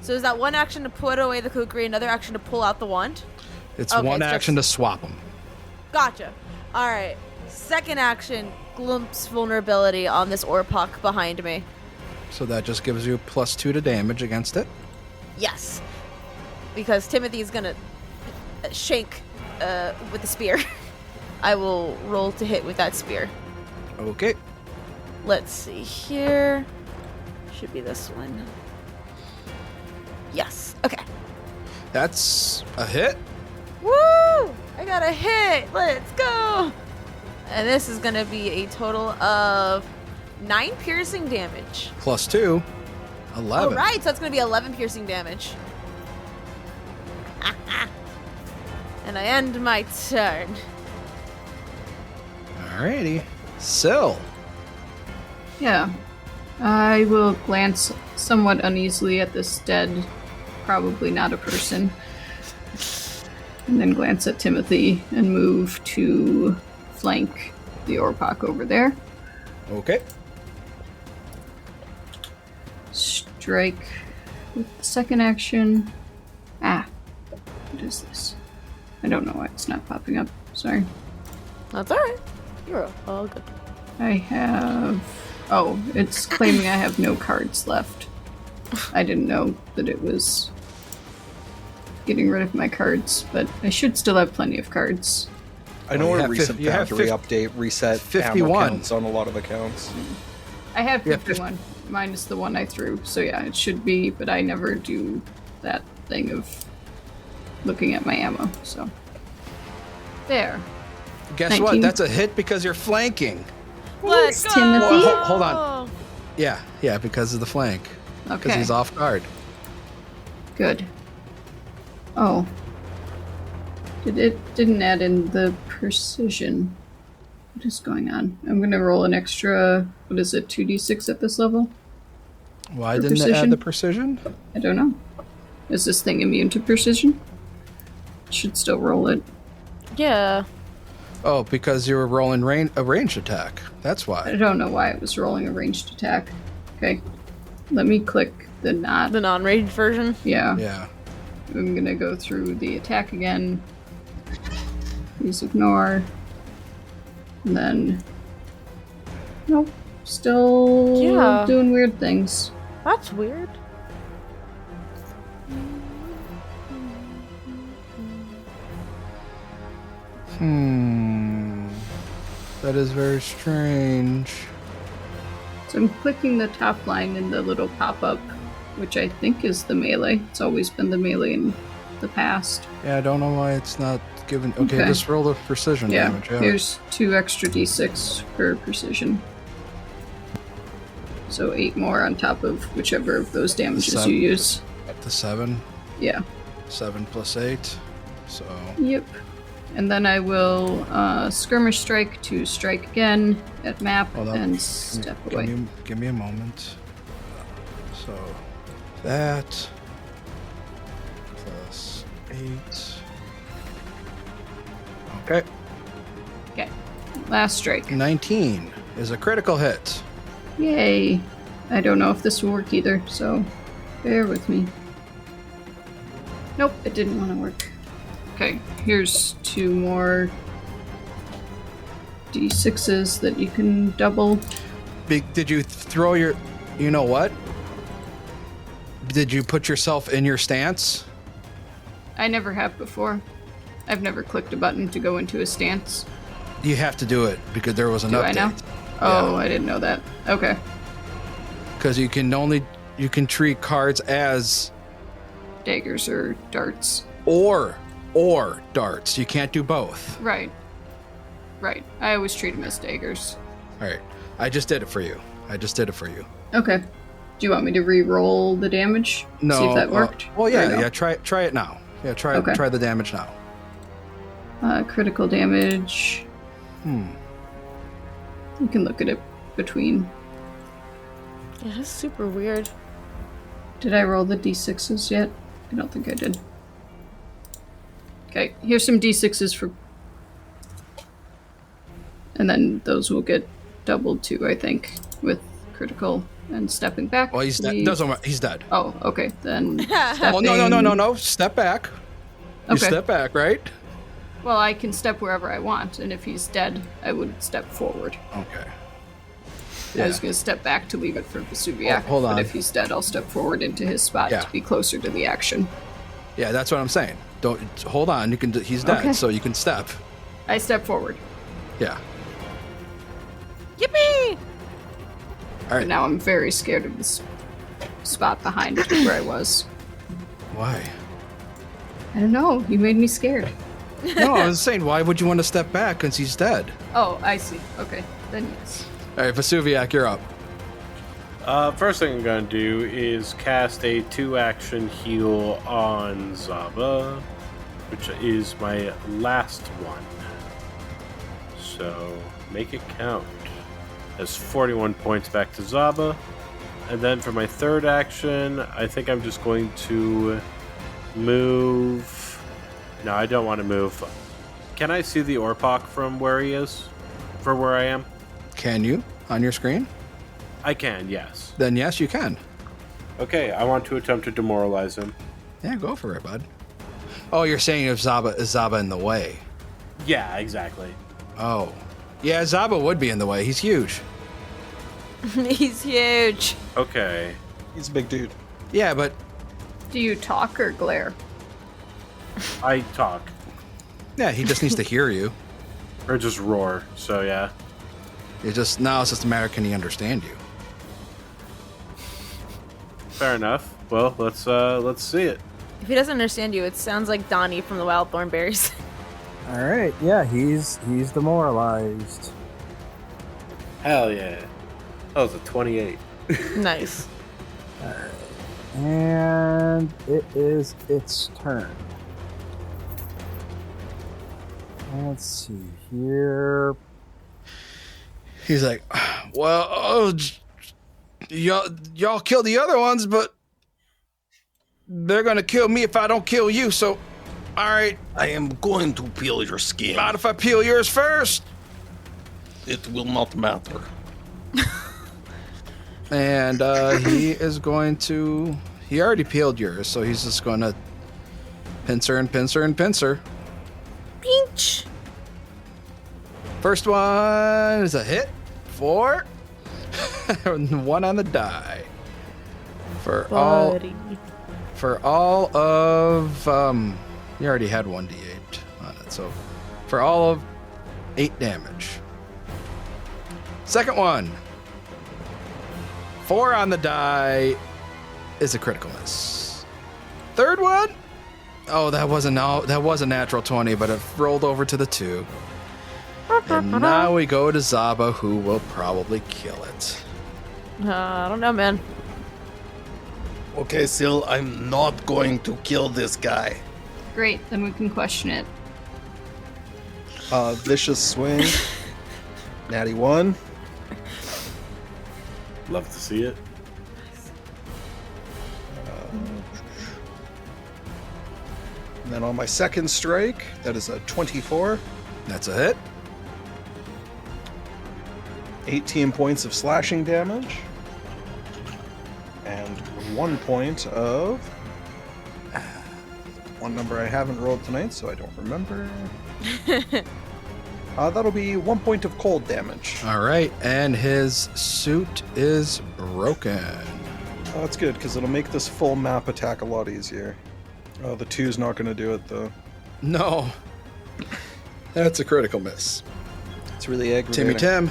So is that one action to put away the kukri, another action to pull out the wand? It's Okay, one it's action just- to swap them. Gotcha. All right. Second action, glimpse vulnerability on this Orpok behind me. So that just gives you +2 to damage against it. Yes. Because Timothy's gonna shank with the spear. I will roll to hit with that spear. Okay. Let's see here. Should be this one. Yes. Okay. That's a hit. Woo! I got a hit. Let's go. And this is gonna be a total of 9 piercing damage. +2. 11. All right, so that's gonna be 11 piercing damage. And I end my turn. Alrighty. Syl. Yeah. I will glance somewhat uneasily at this dead, probably not a person, and then glance at Timothy and move to flank the Orpok over there. Okay. Strike with the second action. Ah. What is this? I don't know why it's not popping up. Sorry. That's all right. You're all good. I have... Oh, it's claiming I have no cards left. I didn't know that it was getting rid of my cards, but I should still have plenty of cards. I know you a have recent you have factory update reset 51. ammo counts on a lot of accounts. I have Yeah, 51, minus the one I threw, so yeah, it should be, but I never do that thing of looking at my ammo, so. There. Guess Thank what? you. That's a hit because you're flanking. Let's Thanks, go. Timothy. Hold on. Yeah, because of the flank. Because Okay. he's off guard. Good. Oh. Didn't add in the precision. What is going on? I'm gonna roll an extra, what is it, 2d6 at this level? Why For didn't it precision? add the precision? I don't know. Is this thing immune to precision? Should still roll it. Yeah. Oh, because you were rolling a ranged attack. That's I why. don't know why it was rolling a ranged attack. Okay. Let me click the not. The non-ranged version. Yeah. Yeah. I'm gonna go through the attack again. Please ignore. And then. Nope. Still Yeah. doing weird things. That's weird. That is very strange. So I'm clicking the top line in the little pop-up, which I think is the melee. It's always been the melee in the past. Yeah, I don't know why it's not given. Okay, Okay. just roll the precision Yeah, damage. Yeah. here's 2 extra d6 for precision. So 8 more on top of whichever of those damages Seven. you use. Up to 7. Yeah. 7 plus 8. So Yep. And then I will skirmish strike to strike again at map Hold on. and step away. Give me a moment. So that plus 8. Okay. Okay. Last strike. 19 is a critical hit. Yay. I don't know if this will work either, so bear with me. Nope, it didn't want to work. Okay, here's 2 more d6s that you can double. Did you throw your... You know what? Did you put yourself in your stance? I never have before. I've never clicked a button to go into a stance. You have to do it because there was an Do update. I now? Oh, I didn't know that. Okay. Because you can treat cards as Daggers or darts. or darts. You can't do both. Right. Right. I always treat them as daggers. All right. I just did it for you. Okay. Do you want me to re-roll the damage? No. See if that worked? Well, yeah, Or no? yeah. Try it now. Yeah, try Okay. try the damage now. Critical damage. You can look at it between. Yeah, that's super weird. Did I roll the d6s yet? I don't think I did. Okay, here's some d6s for... And then those will get doubled too, I think, with critical and stepping back. Well, he's dead. Leave- Doesn't matter. He's dead. Oh, okay, then... Oh no! Step back. You Okay. step back, right? Well, I can step wherever I want, and if he's dead, I would step forward. Okay. I was going to step back to leave it for Vesuviac, Hold on. but if he's dead, I'll step forward into his spot Yeah. to be closer to the action. Yeah, that's what I'm saying. Don't hold on. You can. He's dead, Okay. so you can step. I step forward. Yeah. Yippee! All But right. now I'm very scared of this spot behind where I was. Why? I don't know. You made me scared. No, I was saying, why would you want to step back? Because he's dead. Oh, I see. Okay, then yes. All right, Vesuviac, you're up. First thing I'm gonna do is cast a 2-action heal on Zaba, which is my last one. So make it count. That's 41 points back to Zaba. And then for my third action, I think I'm just going to move. No, I don't want to move. Can I see the Orpok from where he is? For where I am? Can you on your screen? I can, yes. Then yes, you can. Okay, I want to attempt to demoralize him. Yeah, go for it, bud. Oh, you're saying if Zaba is Zaba in the way? Yeah, exactly. Oh, yeah, Zaba would be in the way. He's huge. He's huge. Okay. He's a big dude. Yeah, but Do you talk or glare? I talk. yeah, he just needs to hear you. Or just roar, so yeah. It's just a matter of can he understand you? Fair enough. Well, let's see it. If he doesn't understand you, it sounds like Donnie from the Wild Thornberries. All right, yeah, he's demoralized. Hell yeah. That was a 28. Nice. And it is its turn. Let's see here. He's like, well, y'all kill the other ones, but they're gonna kill me if I don't kill you. So, all right, I am going to peel your skin. not if I peel yours first. It will not matter. And he is going to. He already peeled yours, so he's just going to pincer and pincer and pincer. Pinch. First one is a hit. 4. 1 on the die. For Buddy. all of you already had 1d8 on it, so for all of 8 damage. Second one. 4 on the die is a critical miss. Third one. Oh, that was a natural 20, but it rolled over to the 2. And now we go to Zaba, who will probably kill it. I don't know, man. Okay, Sil, I'm not going to kill this guy. Great, then we can question it. Vicious swing. Natty 1. Love to see it. And then on my second strike, that is a 24. That's a hit. 18 points of slashing damage. And 1 point of... one number I haven't rolled tonight, so I don't remember. That'll be 1 point of cold damage. All right, and his suit is broken. Oh, that's good, because it'll make this full map attack a lot easier. Oh, the 2's not going to do it, though. No. That's a critical miss. It's really aggravating. Tim.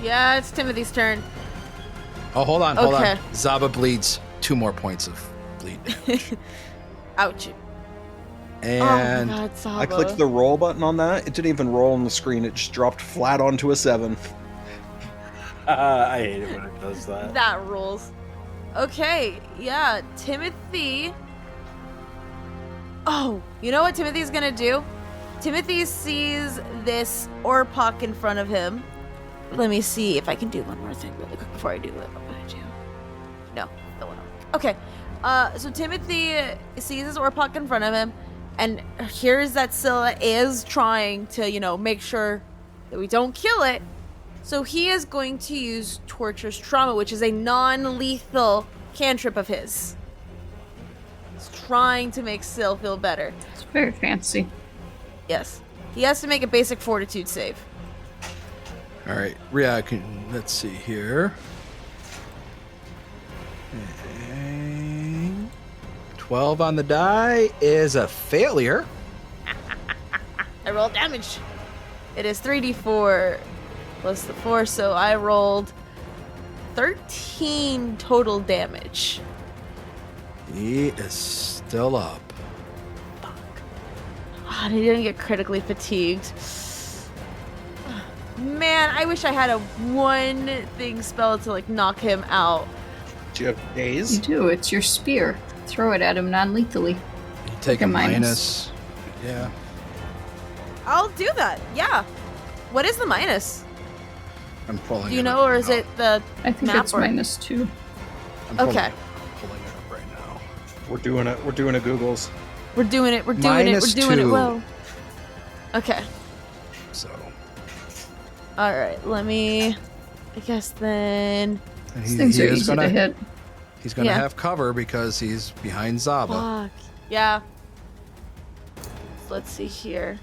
Yeah, it's Timothy's turn. Oh, hold on. Okay. Zaba bleeds 2 more points of bleed damage. Ouch. And oh my God, Saba. I clicked the roll button on that. It didn't even roll on the screen. It just dropped flat onto a 7. I hate it when it does that. That rules. Okay, yeah, Timothy. Oh, you know what Timothy's gonna do? Timothy sees this Orpok in front of him. Let me see if I can do one more thing really quick before I do what I'm gonna do. No, that one. Okay, so Timothy sees this Orpok in front of him, and hears that Scylla is trying to, make sure that we don't kill it. So he is going to use Torture's Trauma, which is a non-lethal cantrip of his. He's trying to make Syl feel better. It's very fancy. Yes. He has to make a basic fortitude save. all right, let's see here. 12 on the die is a failure. I rolled damage. It is 3d4 plus the 4, so I rolled 13 total damage. He is still up. Oh, and he didn't get critically fatigued. Man, I wish I had a one thing spell to knock him out. Do you have You daze? do, it's your spear. Throw it at him non-lethally. You take a minus. Yeah. I'll do that. Yeah. What is the minus? I'm pulling Do you it know, up or is now. it the I think map it's or- -2. I'm pulling Okay. it up right now. We're doing it. We're doing a Googles. We're doing it. We're doing it. We're Minus doing it 2. well. Okay. So All right. Let me. I guess then. and These things are is easy to hit. He's gonna Yeah. have cover because he's behind Zaba. Fuck. Yeah. Let's see here.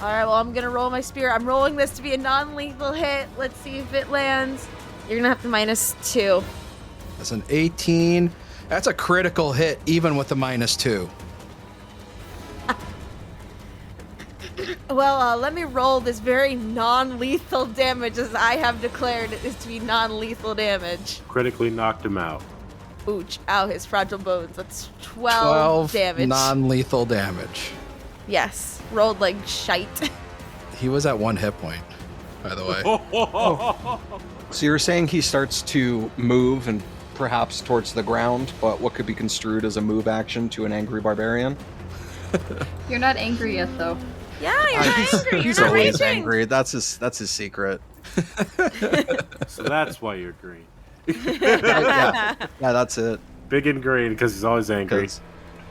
All right. Well, I'm gonna roll my spear. I'm rolling this to be a non-lethal hit. Let's see if it lands. You're gonna have to -2. That's an 18. That's a critical hit, even with the -2. Well, let me roll this very non-lethal damage, as I have declared it is to be non-lethal damage. Critically knocked him out. Ouch. Ow, his fragile bones. That's 12 damage. Non-lethal damage. Yes. Rolled like shite. He was at 1 hit point, by the way. So you're saying he starts to move and perhaps towards the ground, but what could be construed as a move action to an angry barbarian? You're not angry yet, though. Yeah, you're not angry. You're He's not always raging. angry. That's his secret. So that's why you're green. Yeah, that's it. Big and green because he's always angry. 'Cause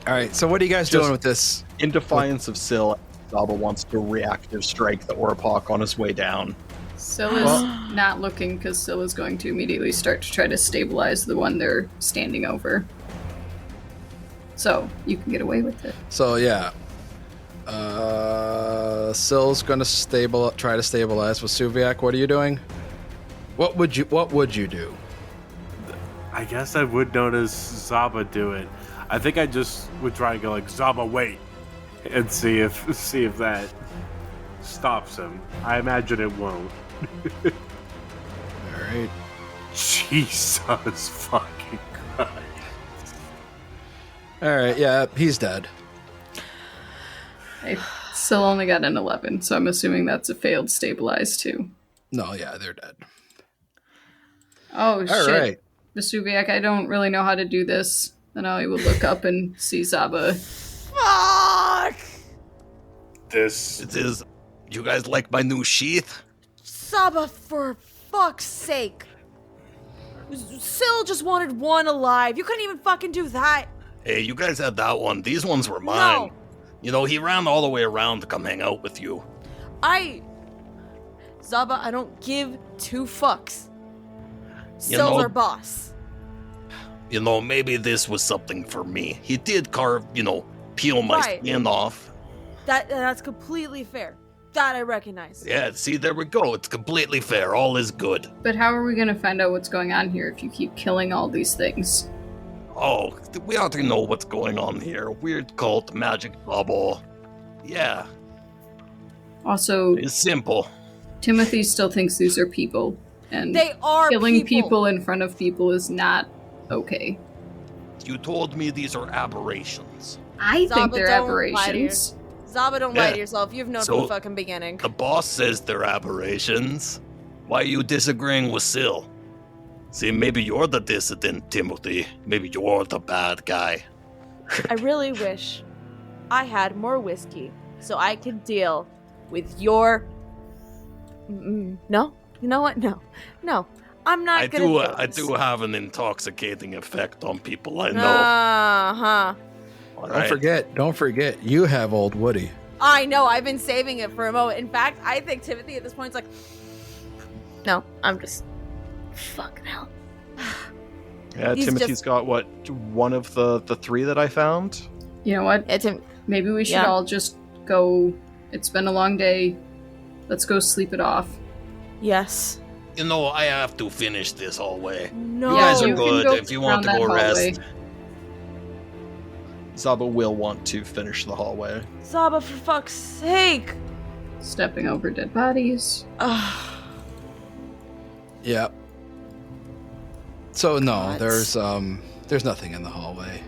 All right, so what are you guys doing with this? in defiance of Syl, Zaba wants to reactive strike the Orpok on his way down. Syl is not looking because Syl is going to immediately start to try to stabilize the one they're standing over. So you can get away with it. So yeah, Syl's gonna try to stabilize. Vesuviac, what are you doing? What would you do? I guess I would notice Zaba do it. I think I just would try to go like, Zaba, wait, and see if that stops him. I imagine it won't. All right. Jesus fucking Christ. All right, yeah, he's dead. I still only got an 11, so I'm assuming that's a failed stabilize too. No, yeah, they're dead. Oh, All shit. right. Vesuviac, I don't really know how to do this. And I will look up and see Zaba. Fuck! This It is. You guys like my new sheath? Saba, for fuck's sake. Syl just wanted one alive. You couldn't even fucking do that. Hey, you guys had that one. These ones were mine. No. You know, he ran all the way around to come hang out with you. Zaba, I don't give two fucks. You Syl's know- our boss. You know, maybe this was something for me. He did carve, peel my Right. skin off. That's completely fair. That I recognize. Yeah, see, there we go. It's completely fair. All is good. But how are we going to find out what's going on here if you keep killing all these things? Oh, we ought to know what's going on here. Weird cult, magic bubble. Yeah, Also, it's simple. Timothy still thinks these are people. And They are killing people in front of people is not okay. You told me these are aberrations. I think Zaba, they're don't lie to aberrations. Zaba, don't lie Yeah. to yourself. You've known So- from the fucking beginning. The boss says they're aberrations. Why are you disagreeing with Syl? See, maybe you're the dissident, Timothy. Maybe you're the bad guy. I really wish I had more whiskey so I could deal with your. No, you know what? No, I'm not I gonna. I do have an intoxicating effect on people I know. Uh-huh. All Don't right. Don't forget, you have old Woody. I know. I've been saving it for a moment. In fact, I think Timothy at this point is like, no, I'm just fucking hell. Yeah, He's Timothy's just- got what, one of the three that I found? You know what? Maybe we should Yeah. all just go. It's been a long day. Let's go sleep it off. Yes. You know, I have to finish this hallway. No. You guys are you can good go if you want to around go that hallway. rest. Zaba will want to finish the hallway. Zaba, for fuck's sake. Stepping over dead bodies. Ugh. Yeah. So no, God. there's nothing in the hallway.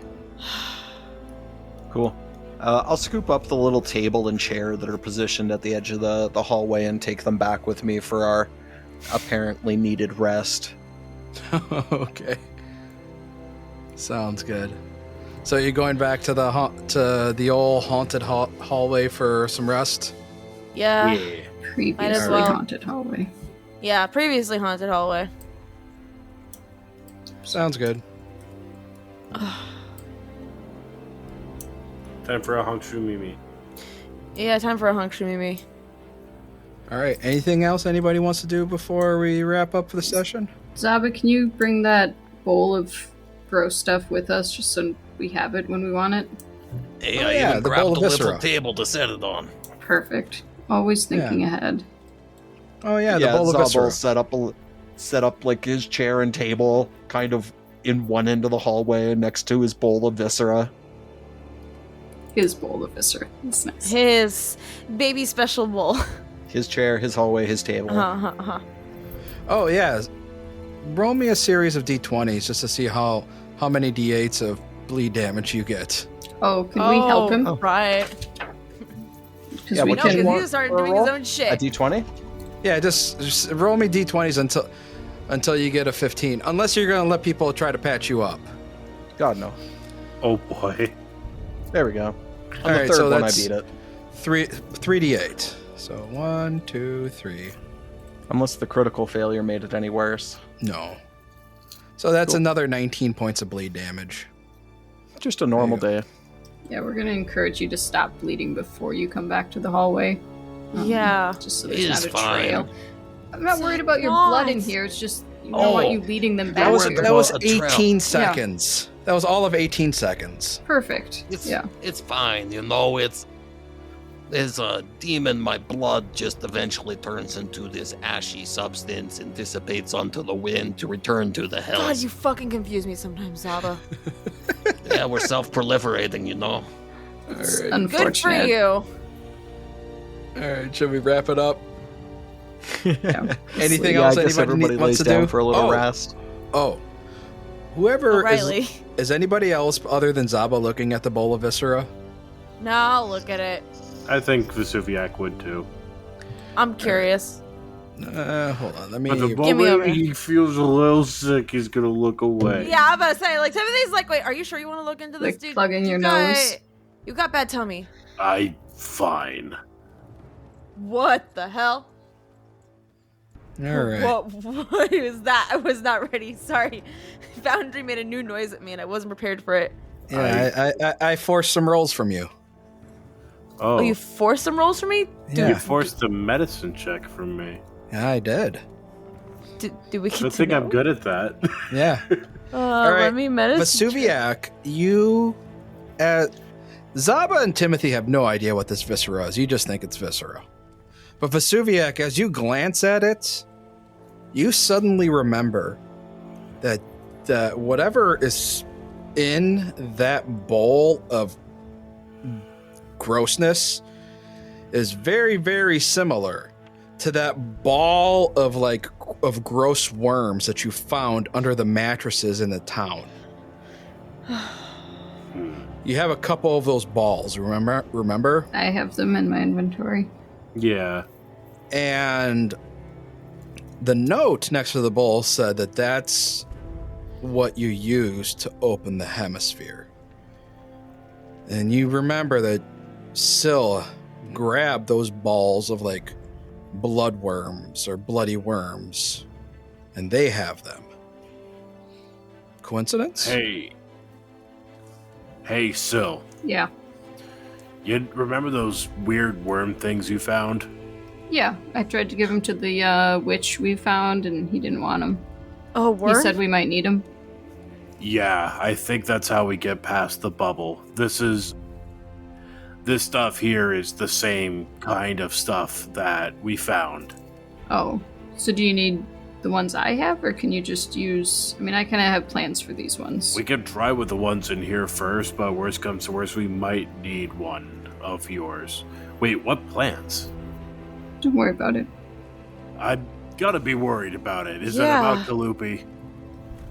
Cool. I'll scoop up the little table and chair that are positioned at the edge of the hallway and take them back with me for our apparently needed rest. Okay. Sounds good. So you're going back to the old haunted hallway for some rest? Yeah. Previously well. haunted hallway. Yeah, previously haunted hallway. Sounds good. time for a Hongshu Mimi. Yeah, time for a hunk Mimi. All right. Anything else anybody wants to do before we wrap up for the session? Zaba, can you bring that bowl of gross stuff with us just so we have it when we want it? Hey, Oh, I yeah, even the grabbed bowl the of little viscera. table to set it on. Perfect. Always thinking ahead. Oh yeah, the bowl of Zaba viscera. will set up like his chair and table kind of in one end of the hallway next to his bowl of viscera. His bowl of viscera. That's nice. His baby special bowl. His chair, his hallway, his table. Oh yeah. Roll me a series of d20s just to see how many d8s of bleed damage you get. Oh, can we help him? Right. Because Yeah, we what No, do can. because want he started for a doing his roll? own A shit. d20? Yeah, just roll me d20s until until you get a 15. Unless you're going to let people try to patch you up. God, no. Oh boy. There we go. On All the right, third so one, I that's beat it. 3d8. So 1, 2, 3. Unless the critical failure made it any worse. No. So that's Cool. another 19 points of bleed damage. Just a normal There day. Yeah, we're gonna encourage you to stop bleeding before you come back to the hallway. Yeah. Just so It there's is not a trail. fine. I'm not worried about your blood in Not. here. It's just you don't want Oh, you leading them That was, worried backward. that was about a trail. 18 seconds. That was all of 18 seconds. Perfect. It's Yeah. it's fine, you know. It's there's a demon. My blood just eventually turns into this ashy substance and dissipates onto the wind to return to the God, hells. you fucking confuse me sometimes, Zaba. Yeah, we're self-proliferating, you know. All right. Good for Unfortunate. you. All right, should we wrap it up? Anything Yeah, else I guess anybody everybody wants lays to down do? for a little rest. Oh. Whoever O'Reilly. is anybody else other than Zaba looking at the bowl of viscera? No, I'll look at it. I think Vesuviac would too. I'm curious. Hold on, let me. But the Give me moment over. he feels a little sick, he's gonna look away. Yeah, I'm about to say, like, Timothy's like, wait, are you sure you want to look into this, Like dude? plugging your got- nose. You got bad tummy. Fine. What the hell? All right. What was that? I was not ready. Sorry. Foundry made a new noise at me and I wasn't prepared for it. Yeah, I forced some rolls from you. Oh, Oh, you forced some rolls for me? Yeah. you forced a medicine check from me. Yeah, I did. Do we get I to think know? I'm good at that. Yeah. right, Let me medicine. Vesuviac, you. Zaba and Timothy have no idea what this viscera is. You just think it's viscera. But Vesuviac, as you glance at it, you suddenly remember that whatever is in that bowl of grossness is very, very similar to that ball of gross worms that you found under the mattresses in the town. You have a couple of those balls, remember? I have them in my inventory. Yeah. And the note next to the bowl said that that's what you used to open the hemisphere. And you remember that Syl grabbed those balls of like blood worms or bloody worms, and they have them. Coincidence? Hey, Syl. Yeah. You remember those weird worm things you found? Yeah. I tried to give them to the witch we found, and he didn't want them. Oh, He worm? said we might need them. Yeah, I think that's how we get past the bubble. This stuff here is the same kind of stuff that we found. Oh. So do you need the ones I have, or can you just use... I mean, I kind of have plans for these ones. We could try with the ones in here first, but worst comes to worst, we might need one of yours. Wait, what plans? Don't worry about it. I gotta be worried about it. Is Yeah. that about Kalupi?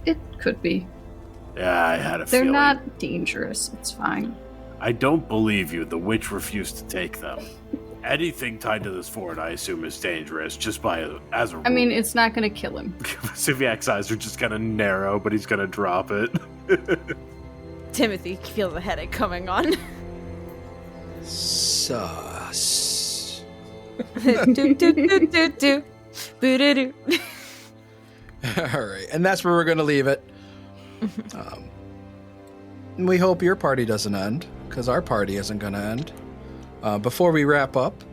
It could be. Yeah, I had a They're feeling. not dangerous. It's fine. I don't believe you. The witch refused to take them. Anything tied to this fort, I assume, is dangerous, just as a rule. I mean, it's not going to kill him. Siviak's eyes are just kind of narrow, but he's gonna drop it. Timothy feels a headache coming on. Sus. do, do, do, do, do. Boo-doo-doo. All right, and that's where we're going to leave it. We hope your party doesn't end, because our party isn't going to end. Before we wrap up,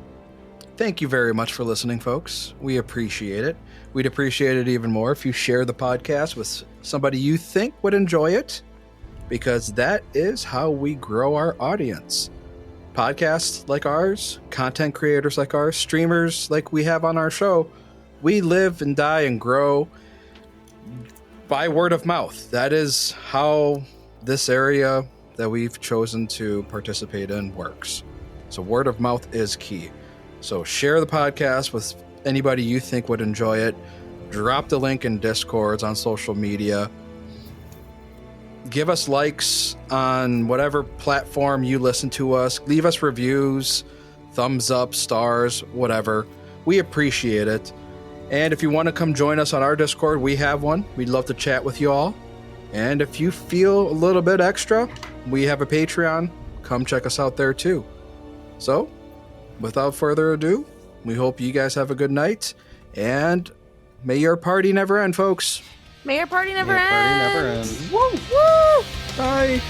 thank you very much for listening, folks. We appreciate it. We'd appreciate it even more if you share the podcast with somebody you think would enjoy it, because that is how we grow our audience. Podcasts like ours, content creators like ours, streamers like we have on our show, we live and die and grow by word of mouth. That is how this area that we've chosen to participate in works. So word of mouth is key. So share the podcast with anybody you think would enjoy it. Drop the link in Discords on social media. Give us likes on whatever platform you listen to us. Leave us reviews, thumbs up, stars, whatever. We appreciate it. And if you want to come join us on our Discord, we have one. We'd love to chat with you all. And if you feel a little bit extra, we have a Patreon. Come check us out there too. So, without further ado, we hope you guys have a good night. And may your party never end, folks. May your party never Party end. never ends. Woo woo. Bye.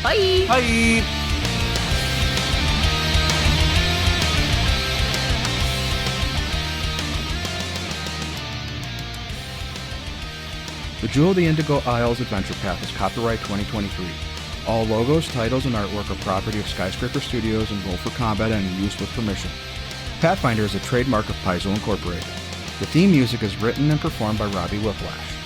Bye. Bye. The Jewel of the Indigo Isles Adventure Path is copyright 2023. All logos, titles, and artwork are property of Skyscraper Studios and Roll for Combat and used with permission. Pathfinder is a trademark of Paizo Incorporated. The theme music is written and performed by Robbie Whiplash.